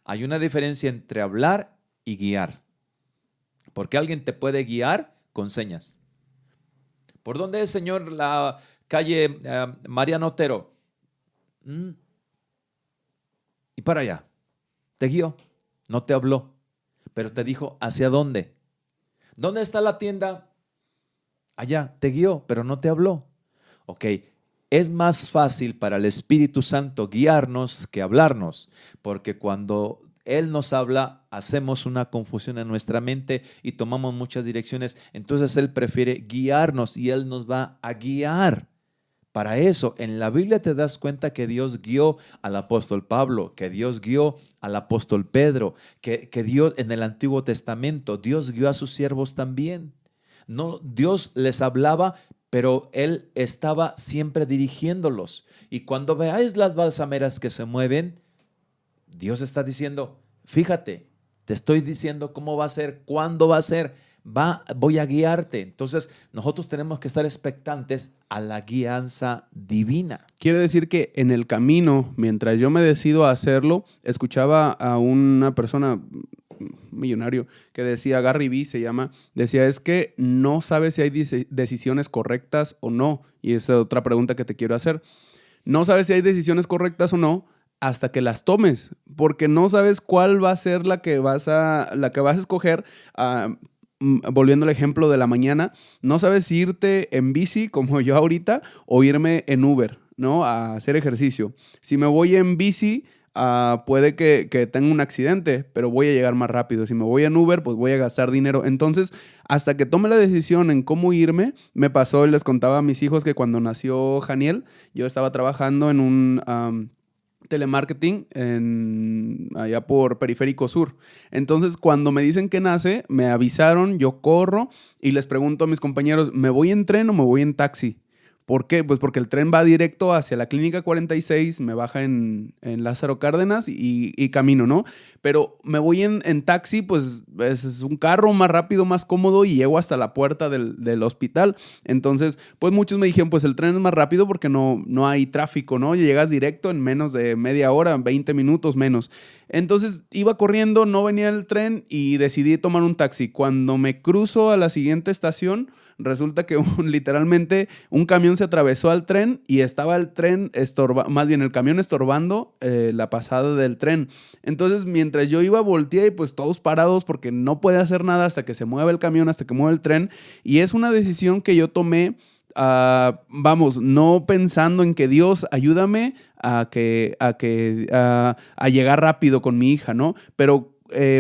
Hay una diferencia entre hablar y guiar. Porque alguien te puede guiar con señas. ¿Por dónde es, Señor, la calle Mariano Otero? Y para allá. Te guió. No te habló, pero te dijo hacia dónde. ¿Dónde está la tienda? Allá. Te guió, pero no te habló. Ok. Es más fácil para el Espíritu Santo guiarnos que hablarnos, porque cuando Él nos habla, hacemos una confusión en nuestra mente y tomamos muchas direcciones. Entonces Él prefiere guiarnos y Él nos va a guiar. Para eso, en la Biblia te das cuenta que Dios guió al apóstol Pablo, que Dios guió al apóstol Pedro, que Dios en el Antiguo Testamento, Dios guió a sus siervos también. No, Dios les hablaba, pero Él estaba siempre dirigiéndolos. Y cuando veáis las balsameras que se mueven, Dios está diciendo, fíjate, te estoy diciendo cómo va a ser, cuándo va a ser, voy a guiarte. Entonces, nosotros tenemos que estar expectantes a la guianza divina. Quiere decir que en el camino, mientras yo me decido a hacerlo, escuchaba a una persona millonario que decía, Gary Vee se llama, decía, es que no sabes si hay decisiones correctas o no. Y esa es otra pregunta que te quiero hacer. No sabes si hay decisiones correctas o no hasta que las tomes, porque no sabes cuál va a ser la que vas a escoger. Volviendo al ejemplo de la mañana, no sabes si irte en bici como yo ahorita o irme en Uber, ¿no? A hacer ejercicio. Si me voy en bici, puede que tenga un accidente, pero voy a llegar más rápido. Si me voy en Uber, pues voy a gastar dinero. Entonces, hasta que tome la decisión en cómo irme, me pasó y les contaba a mis hijos que cuando nació Janiel, yo estaba trabajando en un telemarketing allá por Periférico Sur. Entonces, cuando me dicen que nace, me avisaron, yo corro y les pregunto a mis compañeros, ¿me voy en tren o me voy en taxi? ¿Por qué? Pues porque el tren va directo hacia la Clínica 46, me baja en Lázaro Cárdenas y camino, ¿no? Pero me voy en taxi, pues es un carro más rápido, más cómodo y llego hasta la puerta del hospital. Entonces, pues muchos me dijeron, pues el tren es más rápido porque no hay tráfico, ¿no? Llegas directo en menos de media hora, 20 minutos menos. Entonces iba corriendo, no venía el tren y decidí tomar un taxi. Cuando me cruzo a la siguiente estación, resulta que literalmente un camión se atravesó al tren y estaba el tren más bien el camión estorbando la pasada del tren. Entonces, mientras yo iba, volteé y pues todos parados porque no puede hacer nada hasta que se mueva el camión, hasta que mueva el tren. Y es una decisión que yo tomé, vamos, no pensando en que Dios ayúdame a llegar rápido con mi hija, ¿no? Pero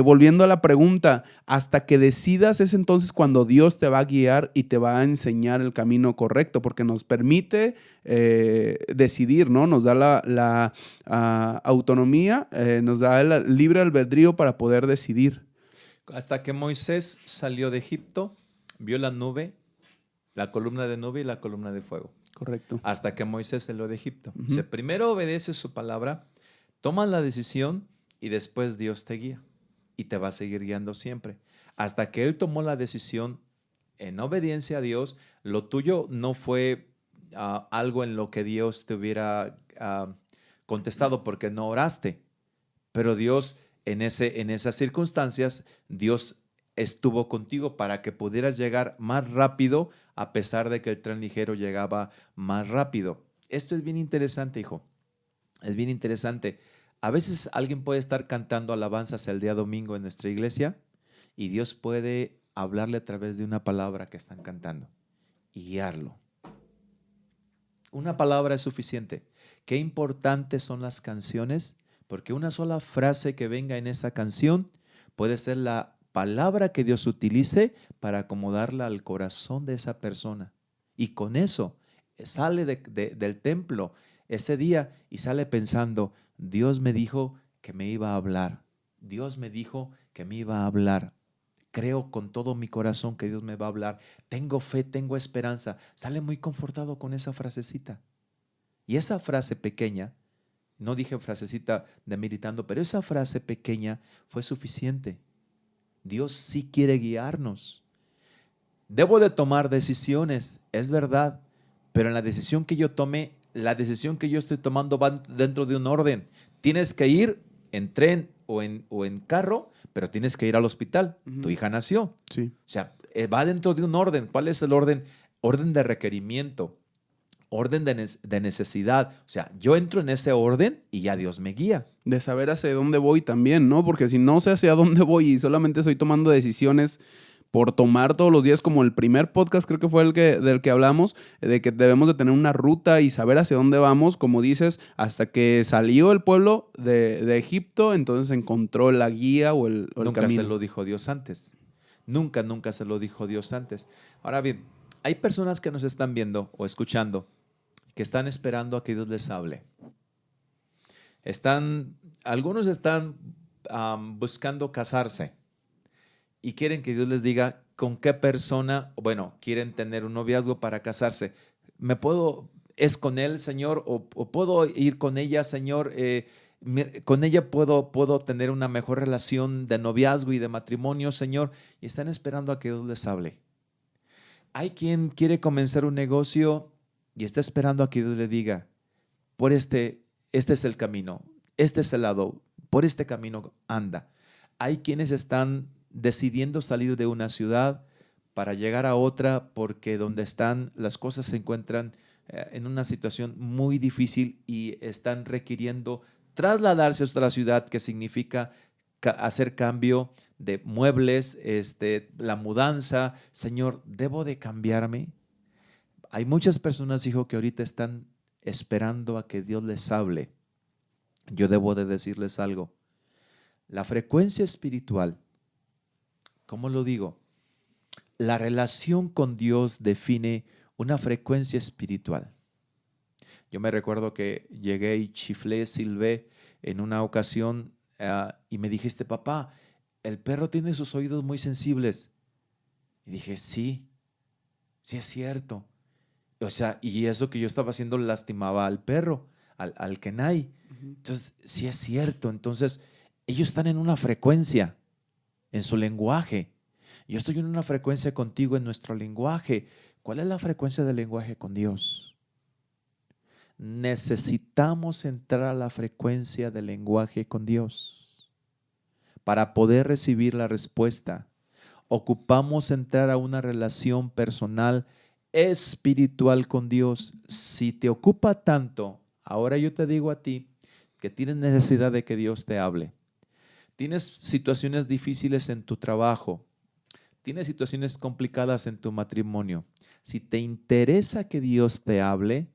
volviendo a la pregunta, hasta que decidas es entonces cuando Dios te va a guiar y te va a enseñar el camino correcto, porque nos permite decidir, ¿no? Nos da la autonomía, nos da el libre albedrío para poder decidir. Hasta que Moisés salió de Egipto, vio la nube, la columna de nube y la columna de fuego. Correcto. Hasta que Moisés salió de Egipto. Uh-huh. O sea, primero obedece su palabra, toma la decisión y después Dios te guía y te va a seguir guiando siempre. Hasta que él tomó la decisión en obediencia a Dios, lo tuyo no fue algo en lo que Dios te hubiera contestado porque no oraste, pero Dios en esas circunstancias, Dios estuvo contigo para que pudieras llegar más rápido a pesar de que el tren ligero llegaba más rápido. Esto es bien interesante, hijo. Es bien interesante. A veces alguien puede estar cantando alabanzas el día domingo en nuestra iglesia y Dios puede hablarle a través de una palabra que están cantando y guiarlo. Una palabra es suficiente. Qué importantes son las canciones, porque una sola frase que venga en esa canción puede ser la palabra que Dios utilice para acomodarla al corazón de esa persona. Y con eso sale del templo ese día y sale pensando, Dios me dijo que me iba a hablar. Dios me dijo que me iba a hablar. Creo con todo mi corazón que Dios me va a hablar. Tengo fe, tengo esperanza. Sale muy confortado con esa frasecita. Y esa frase pequeña, no dije frasecita de meditando, pero esa frase pequeña fue suficiente. Dios sí quiere guiarnos. Debo de tomar decisiones, es verdad, pero en la decisión que yo tome, la decisión que yo estoy tomando va dentro de un orden. Tienes que ir en tren o en carro, pero tienes que ir al hospital. Uh-huh. Tu hija nació. Sí. O sea, va dentro de un orden. ¿Cuál es el orden? Orden de requerimiento, orden de necesidad. O sea, yo entro en ese orden y ya Dios me guía. De saber hacia dónde voy también, ¿no? Porque si no sé hacia dónde voy y solamente estoy tomando decisiones por tomar todos los días, como el primer podcast creo que fue del que hablamos, de que debemos de tener una ruta y saber hacia dónde vamos, como dices, hasta que salió el pueblo de Egipto, entonces encontró la guía o el nunca camino. Se lo dijo Dios antes. Nunca se lo dijo Dios antes. Ahora bien, hay personas que nos están viendo o escuchando que están esperando a que Dios les hable. Algunos están buscando casarse y quieren que Dios les diga con qué persona, bueno, quieren tener un noviazgo para casarse. ¿Es con él, Señor? ¿O puedo ir con ella, Señor? Con ella puedo tener una mejor relación de noviazgo y de matrimonio, Señor. Y están esperando a que Dios les hable. Hay quien quiere comenzar un negocio y está esperando a que Dios le diga, este es el camino, este es el lado, por este camino anda. Hay quienes están decidiendo salir de una ciudad para llegar a otra porque donde están las cosas se encuentran en una situación muy difícil y están requiriendo trasladarse a otra ciudad, que significa hacer cambio de muebles, la mudanza. Señor, ¿debo de cambiarme? Hay muchas personas, hijo, que ahorita están esperando a que Dios les hable. Yo debo de decirles algo. La frecuencia espiritual, ¿cómo lo digo? La relación con Dios define una frecuencia espiritual. Yo me recuerdo que llegué y chiflé, silbé en una ocasión y me dijiste, papá, el perro tiene sus oídos muy sensibles. Y dije, sí es cierto. O sea, y eso que yo estaba haciendo lastimaba al perro, al Kenai. Uh-huh. Entonces, sí es cierto. Entonces, ellos están en una frecuencia, en su lenguaje. Yo estoy en una frecuencia contigo en nuestro lenguaje. ¿Cuál es la frecuencia del lenguaje con Dios? Necesitamos entrar a la frecuencia del lenguaje con Dios. para poder recibir la respuesta. Ocupamos entrar a una relación personal, espiritual con Dios. Si te ocupa tanto, ahora yo te digo a ti que tienes necesidad de que Dios te hable. Tienes situaciones difíciles en tu trabajo. Tienes situaciones complicadas en tu matrimonio. Si te interesa que Dios te hable,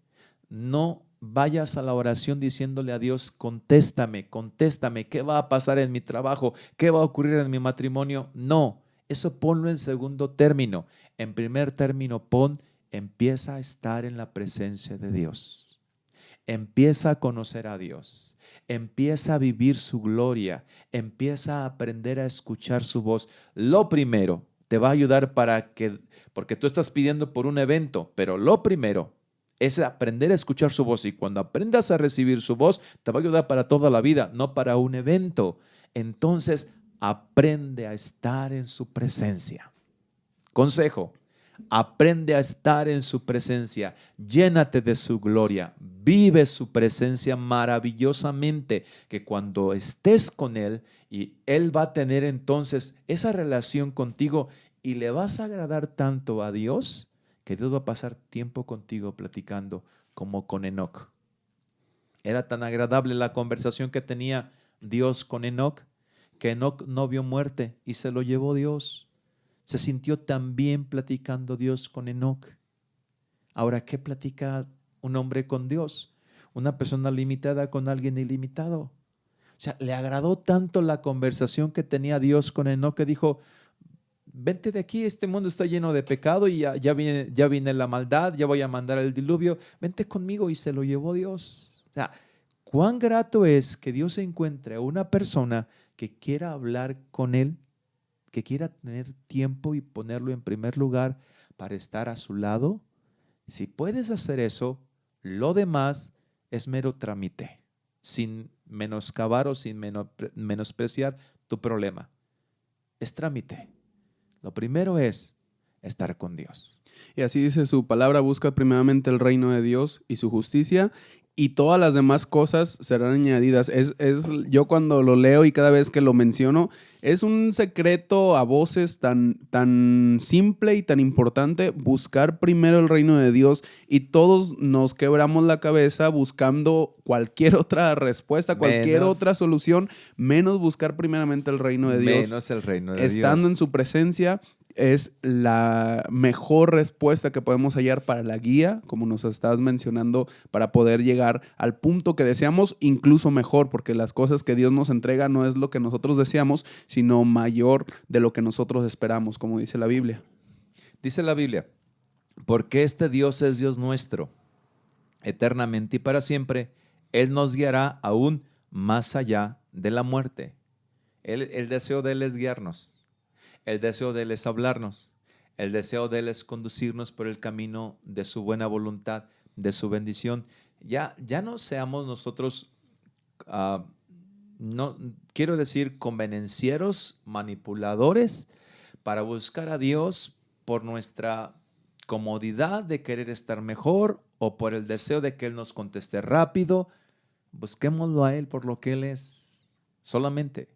no vayas a la oración diciéndole a Dios, contéstame, contéstame, ¿qué va a pasar en mi trabajo? ¿Qué va a ocurrir en mi matrimonio? No, eso ponlo en segundo término. En primer término, empieza a estar en la presencia de Dios. Empieza a conocer a Dios. Empieza a vivir su gloria. Empieza a aprender a escuchar su voz. Lo primero te va a ayudar porque tú estás pidiendo por un evento, pero lo primero es aprender a escuchar su voz, y cuando aprendas a recibir su voz, te va a ayudar para toda la vida, no para un evento. Entonces, aprende a estar en su presencia. Consejo: aprende a estar en su presencia, llénate de su gloria, vive su presencia maravillosamente, que cuando estés con Él, y Él va a tener entonces esa relación contigo y le vas a agradar tanto a Dios, que Dios va a pasar tiempo contigo platicando, como con Enoc. Era tan agradable la conversación que tenía Dios con Enoc, que Enoc no vio muerte y se lo llevó Dios. Se sintió tan bien platicando Dios con Enoc. Ahora, ¿qué platica un hombre con Dios? Una persona limitada con alguien ilimitado. O sea, le agradó tanto la conversación que tenía Dios con Enoc, que dijo: vente de aquí, este mundo está lleno de pecado y ya viene la maldad, ya voy a mandar el diluvio, vente conmigo. Y se lo llevó Dios. O sea, cuán grato es que Dios encuentre a una persona que quiera hablar con Él, que quiera tener tiempo y ponerlo en primer lugar para estar a su lado. Si puedes hacer eso, lo demás es mero trámite, sin menoscabar o sin menospreciar tu problema. Es trámite. Lo primero es estar con Dios. Y así dice su palabra: busca primeramente el reino de Dios y su justicia, y todas las demás cosas serán añadidas. Yo cuando lo leo y cada vez que lo menciono, es un secreto a voces tan simple y tan importante: buscar primero el reino de Dios, y todos nos quebramos la cabeza buscando cualquier otra respuesta, cualquier otra solución, menos buscar primeramente el reino de Dios. Menos el reino de Dios. Estando en su presencia es la mejor respuesta que podemos hallar para la guía, como nos estás mencionando, para poder llegar al punto que deseamos, incluso mejor, porque las cosas que Dios nos entrega no es lo que nosotros deseamos, sino mayor de lo que nosotros esperamos, como dice la Biblia. Dice la Biblia: porque este Dios es Dios nuestro, eternamente y para siempre. Él nos guiará aún más allá de la muerte. El deseo de Él es guiarnos. El deseo de Él es hablarnos. El deseo de Él es conducirnos por el camino de su buena voluntad, de su bendición. Ya no seamos nosotros, no quiero decir convenencieros, manipuladores, para buscar a Dios por nuestra comodidad de querer estar mejor o por el deseo de que Él nos conteste rápido. Busquémoslo a Él por lo que Él es. Solamente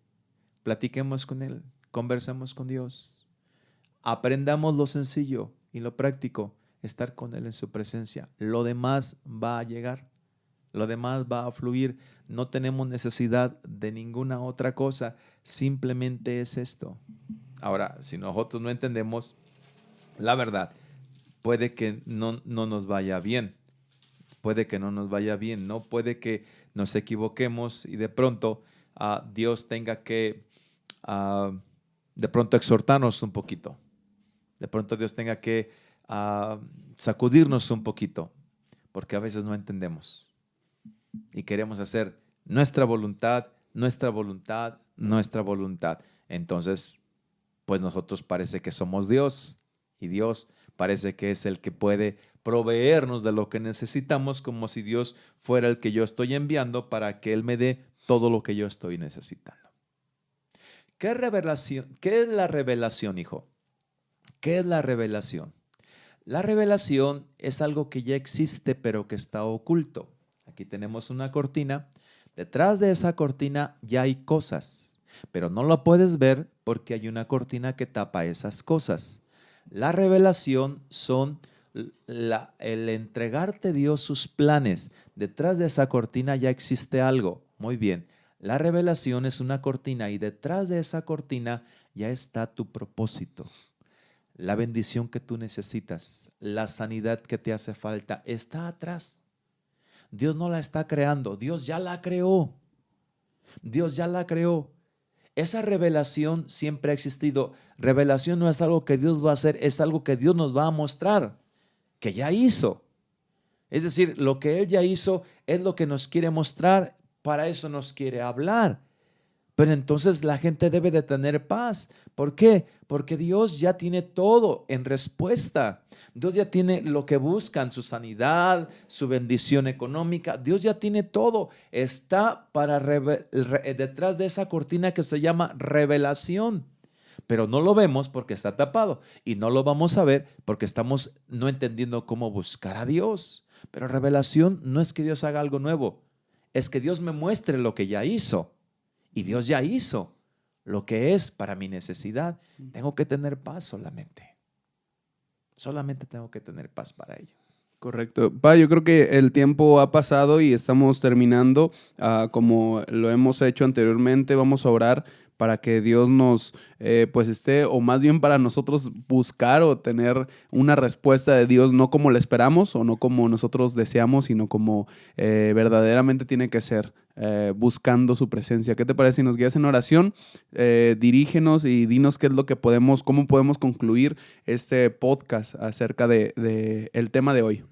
platiquemos con Él, conversemos con Dios, aprendamos lo sencillo y lo práctico, estar con Él en su presencia. Lo demás va a llegar, lo demás va a fluir. No tenemos necesidad de ninguna otra cosa, simplemente es esto. Ahora, si nosotros no entendemos la verdad, puede que no nos vaya bien. Puede que no nos vaya bien, ¿no? Puede que nos equivoquemos y de pronto Dios tenga que de pronto exhortarnos un poquito. De pronto Dios tenga que sacudirnos un poquito, porque a veces no entendemos y queremos hacer nuestra voluntad, nuestra voluntad, nuestra voluntad. Entonces, pues nosotros parece que somos Dios, y Dios parece que es el que puede proveernos de lo que necesitamos, como si Dios fuera el que yo estoy enviando para que Él me dé todo lo que yo estoy necesitando. ¿Qué es la revelación, hijo? ¿Qué es la revelación? La revelación es algo que ya existe, pero que está oculto. Aquí tenemos una cortina. Detrás de esa cortina ya hay cosas. pero no lo puedes ver porque hay una cortina que tapa esas cosas. La revelación son el entregarte a Dios sus planes. Detrás de esa cortina ya existe algo. Muy bien, la revelación es una cortina y detrás de esa cortina ya está tu propósito. La bendición que tú necesitas, la sanidad que te hace falta, está atrás. Dios no la está creando, Dios ya la creó. Dios ya la creó. Esa revelación siempre ha existido. Revelación no es algo que Dios va a hacer, es algo que Dios nos va a mostrar, que ya hizo. Es decir, lo que Él ya hizo es lo que nos quiere mostrar, para eso nos quiere hablar. Pero entonces la gente debe de tener paz. ¿Por qué? Porque Dios ya tiene todo en respuesta. Dios ya tiene lo que buscan, su sanidad, su bendición económica. Dios ya tiene todo. Está detrás de esa cortina que se llama revelación. Pero no lo vemos porque está tapado. Y no lo vamos a ver porque estamos no entendiendo cómo buscar a Dios. Pero revelación no es que Dios haga algo nuevo. Es que Dios me muestre lo que ya hizo. Y Dios ya hizo lo que es para mi necesidad. Tengo que tener paz solamente. Solamente tengo que tener paz para ello. Correcto. Pa, yo creo que el tiempo ha pasado y estamos terminando. Como lo hemos hecho anteriormente, vamos a orar para que Dios nos, pues esté, o más bien para nosotros buscar o tener una respuesta de Dios, no como la esperamos o no como nosotros deseamos, sino como verdaderamente tiene que ser, buscando su presencia. ¿Qué te parece si nos guías en oración? Dirígenos y dinos qué es lo que podemos, cómo podemos concluir este podcast acerca de el tema de hoy.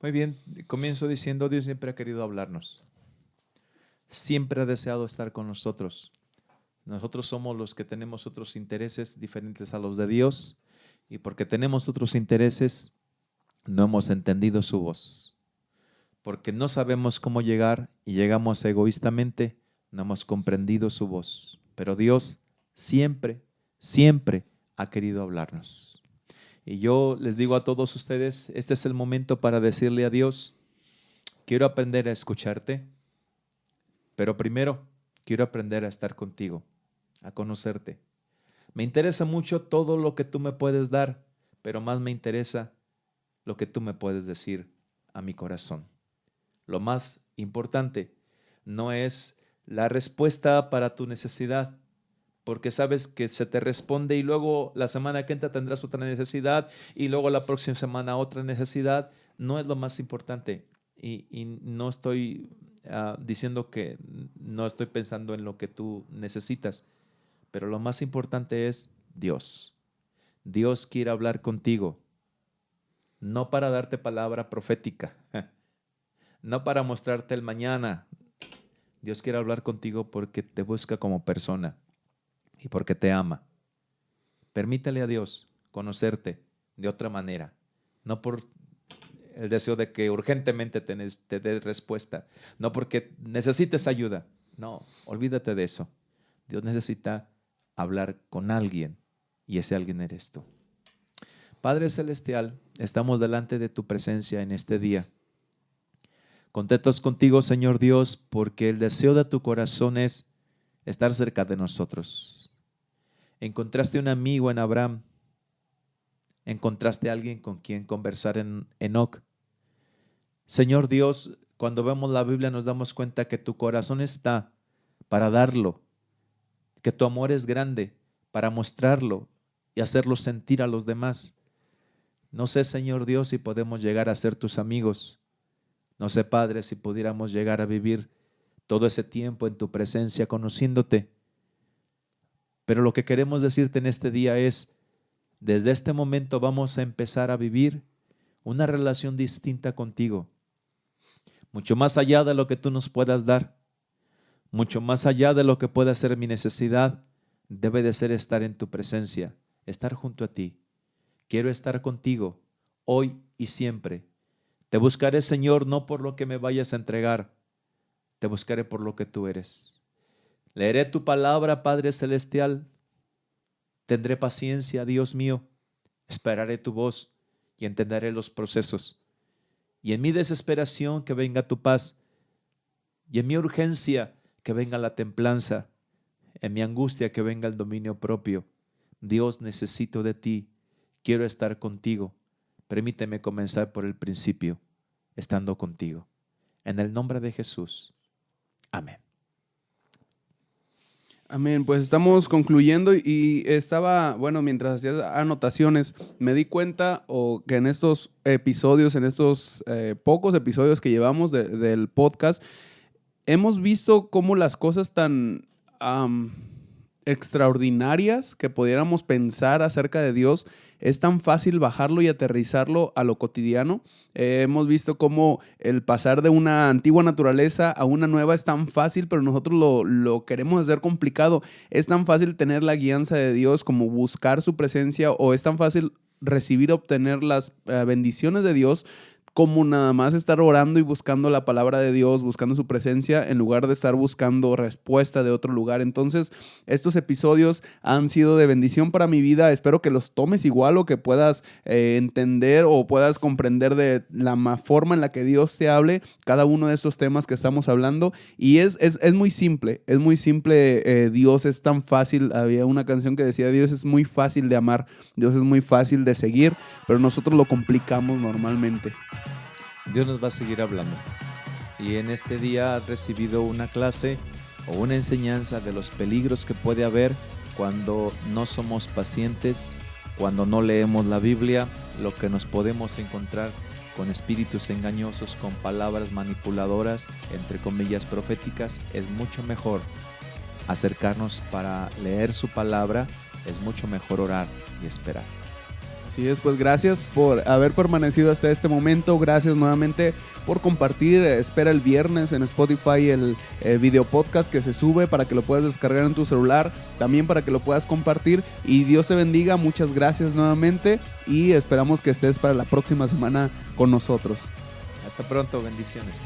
Muy bien, comienzo diciendo, Dios siempre ha querido hablarnos. Siempre ha deseado estar con nosotros. Nosotros somos los que tenemos otros intereses diferentes a los de Dios, y porque tenemos otros intereses, no hemos entendido su voz. Porque no sabemos cómo llegar y llegamos egoístamente, no hemos comprendido su voz. Pero Dios siempre, siempre ha querido hablarnos. Y yo les digo a todos ustedes, este es el momento para decirle a Dios, quiero aprender a escucharte, pero primero quiero aprender a estar contigo, a conocerte. Me interesa mucho todo lo que tú me puedes dar, pero más me interesa lo que tú me puedes decir a mi corazón. Lo más importante no es la respuesta para tu necesidad, porque sabes que se te responde y luego la semana que entra tendrás otra necesidad y luego la próxima semana otra necesidad. No es lo más importante y no estoy diciendo que no estoy pensando en lo que tú necesitas, pero lo más importante es Dios. Dios quiere hablar contigo, no para darte palabra profética, no para mostrarte el mañana. Dios quiere hablar contigo porque te busca como persona y porque te ama. Permítale a Dios conocerte de otra manera, no por el deseo de que urgentemente te dé respuesta, no porque necesites ayuda. No, olvídate de eso. Dios necesita hablar con alguien y ese alguien eres tú. Padre Celestial, estamos delante de tu presencia en este día. Contentos contigo, Señor Dios, porque el deseo de tu corazón es estar cerca de nosotros. Encontraste un amigo en Abraham. Encontraste a alguien con quien conversar en Enoc. Señor Dios, cuando vemos la Biblia nos damos cuenta que tu corazón está para darlo, que tu amor es grande para mostrarlo y hacerlo sentir a los demás. No sé, Señor Dios, si podemos llegar a ser tus amigos. No sé, Padre, si pudiéramos llegar a vivir todo ese tiempo en tu presencia conociéndote. Pero lo que queremos decirte en este día es, desde este momento vamos a empezar a vivir una relación distinta contigo, mucho más allá de lo que tú nos puedas dar, mucho más allá de lo que pueda ser mi necesidad, debe de ser estar en tu presencia, estar junto a ti. Quiero estar contigo hoy y siempre. Te buscaré, Señor, no por lo que me vayas a entregar, te buscaré por lo que tú eres. Leeré tu palabra, Padre Celestial. Tendré paciencia, Dios mío. Esperaré tu voz y entenderé los procesos. Y en mi desesperación que venga tu paz. Y en mi urgencia que venga la templanza. En mi angustia que venga el dominio propio. Dios, necesito de ti. Quiero estar contigo. Permíteme comenzar por el principio, estando contigo. En el nombre de Jesús. Amén. Amén, pues estamos concluyendo y estaba, mientras hacía anotaciones, me di cuenta que en estos episodios, en estos pocos episodios que llevamos del podcast, hemos visto cómo las cosas tan extraordinarias que pudiéramos pensar acerca de Dios, es tan fácil bajarlo y aterrizarlo a lo cotidiano. Hemos visto cómo el pasar de una antigua naturaleza a una nueva es tan fácil, pero nosotros lo queremos hacer complicado. Es tan fácil tener la guianza de Dios como buscar su presencia, o es tan fácil recibir, obtener las bendiciones de Dios, como nada más estar orando y buscando la palabra de Dios, buscando su presencia, en lugar de estar buscando respuesta de otro lugar. Entonces, estos episodios han sido de bendición para mi vida. Espero que los tomes igual, o que puedas entender o puedas comprender de la forma en la que Dios te hable cada uno de estos temas que estamos hablando. Y es muy simple, Dios es tan fácil. Había una canción que decía: Dios es muy fácil de amar, Dios es muy fácil de seguir, pero nosotros lo complicamos normalmente. Dios nos va a seguir hablando. Y en este día has recibido una clase o una enseñanza de los peligros que puede haber cuando no somos pacientes, cuando no leemos la Biblia, lo que nos podemos encontrar con espíritus engañosos, con palabras manipuladoras, entre comillas proféticas. Es mucho mejor acercarnos para leer su palabra, es mucho mejor orar y esperar. Así es, pues gracias por haber permanecido hasta este momento. Gracias nuevamente por compartir. Espera el viernes en Spotify el video podcast que se sube para que lo puedas descargar en tu celular, también para que lo puedas compartir. Y Dios te bendiga. Muchas gracias nuevamente y esperamos que estés para la próxima semana con nosotros. Hasta pronto, bendiciones.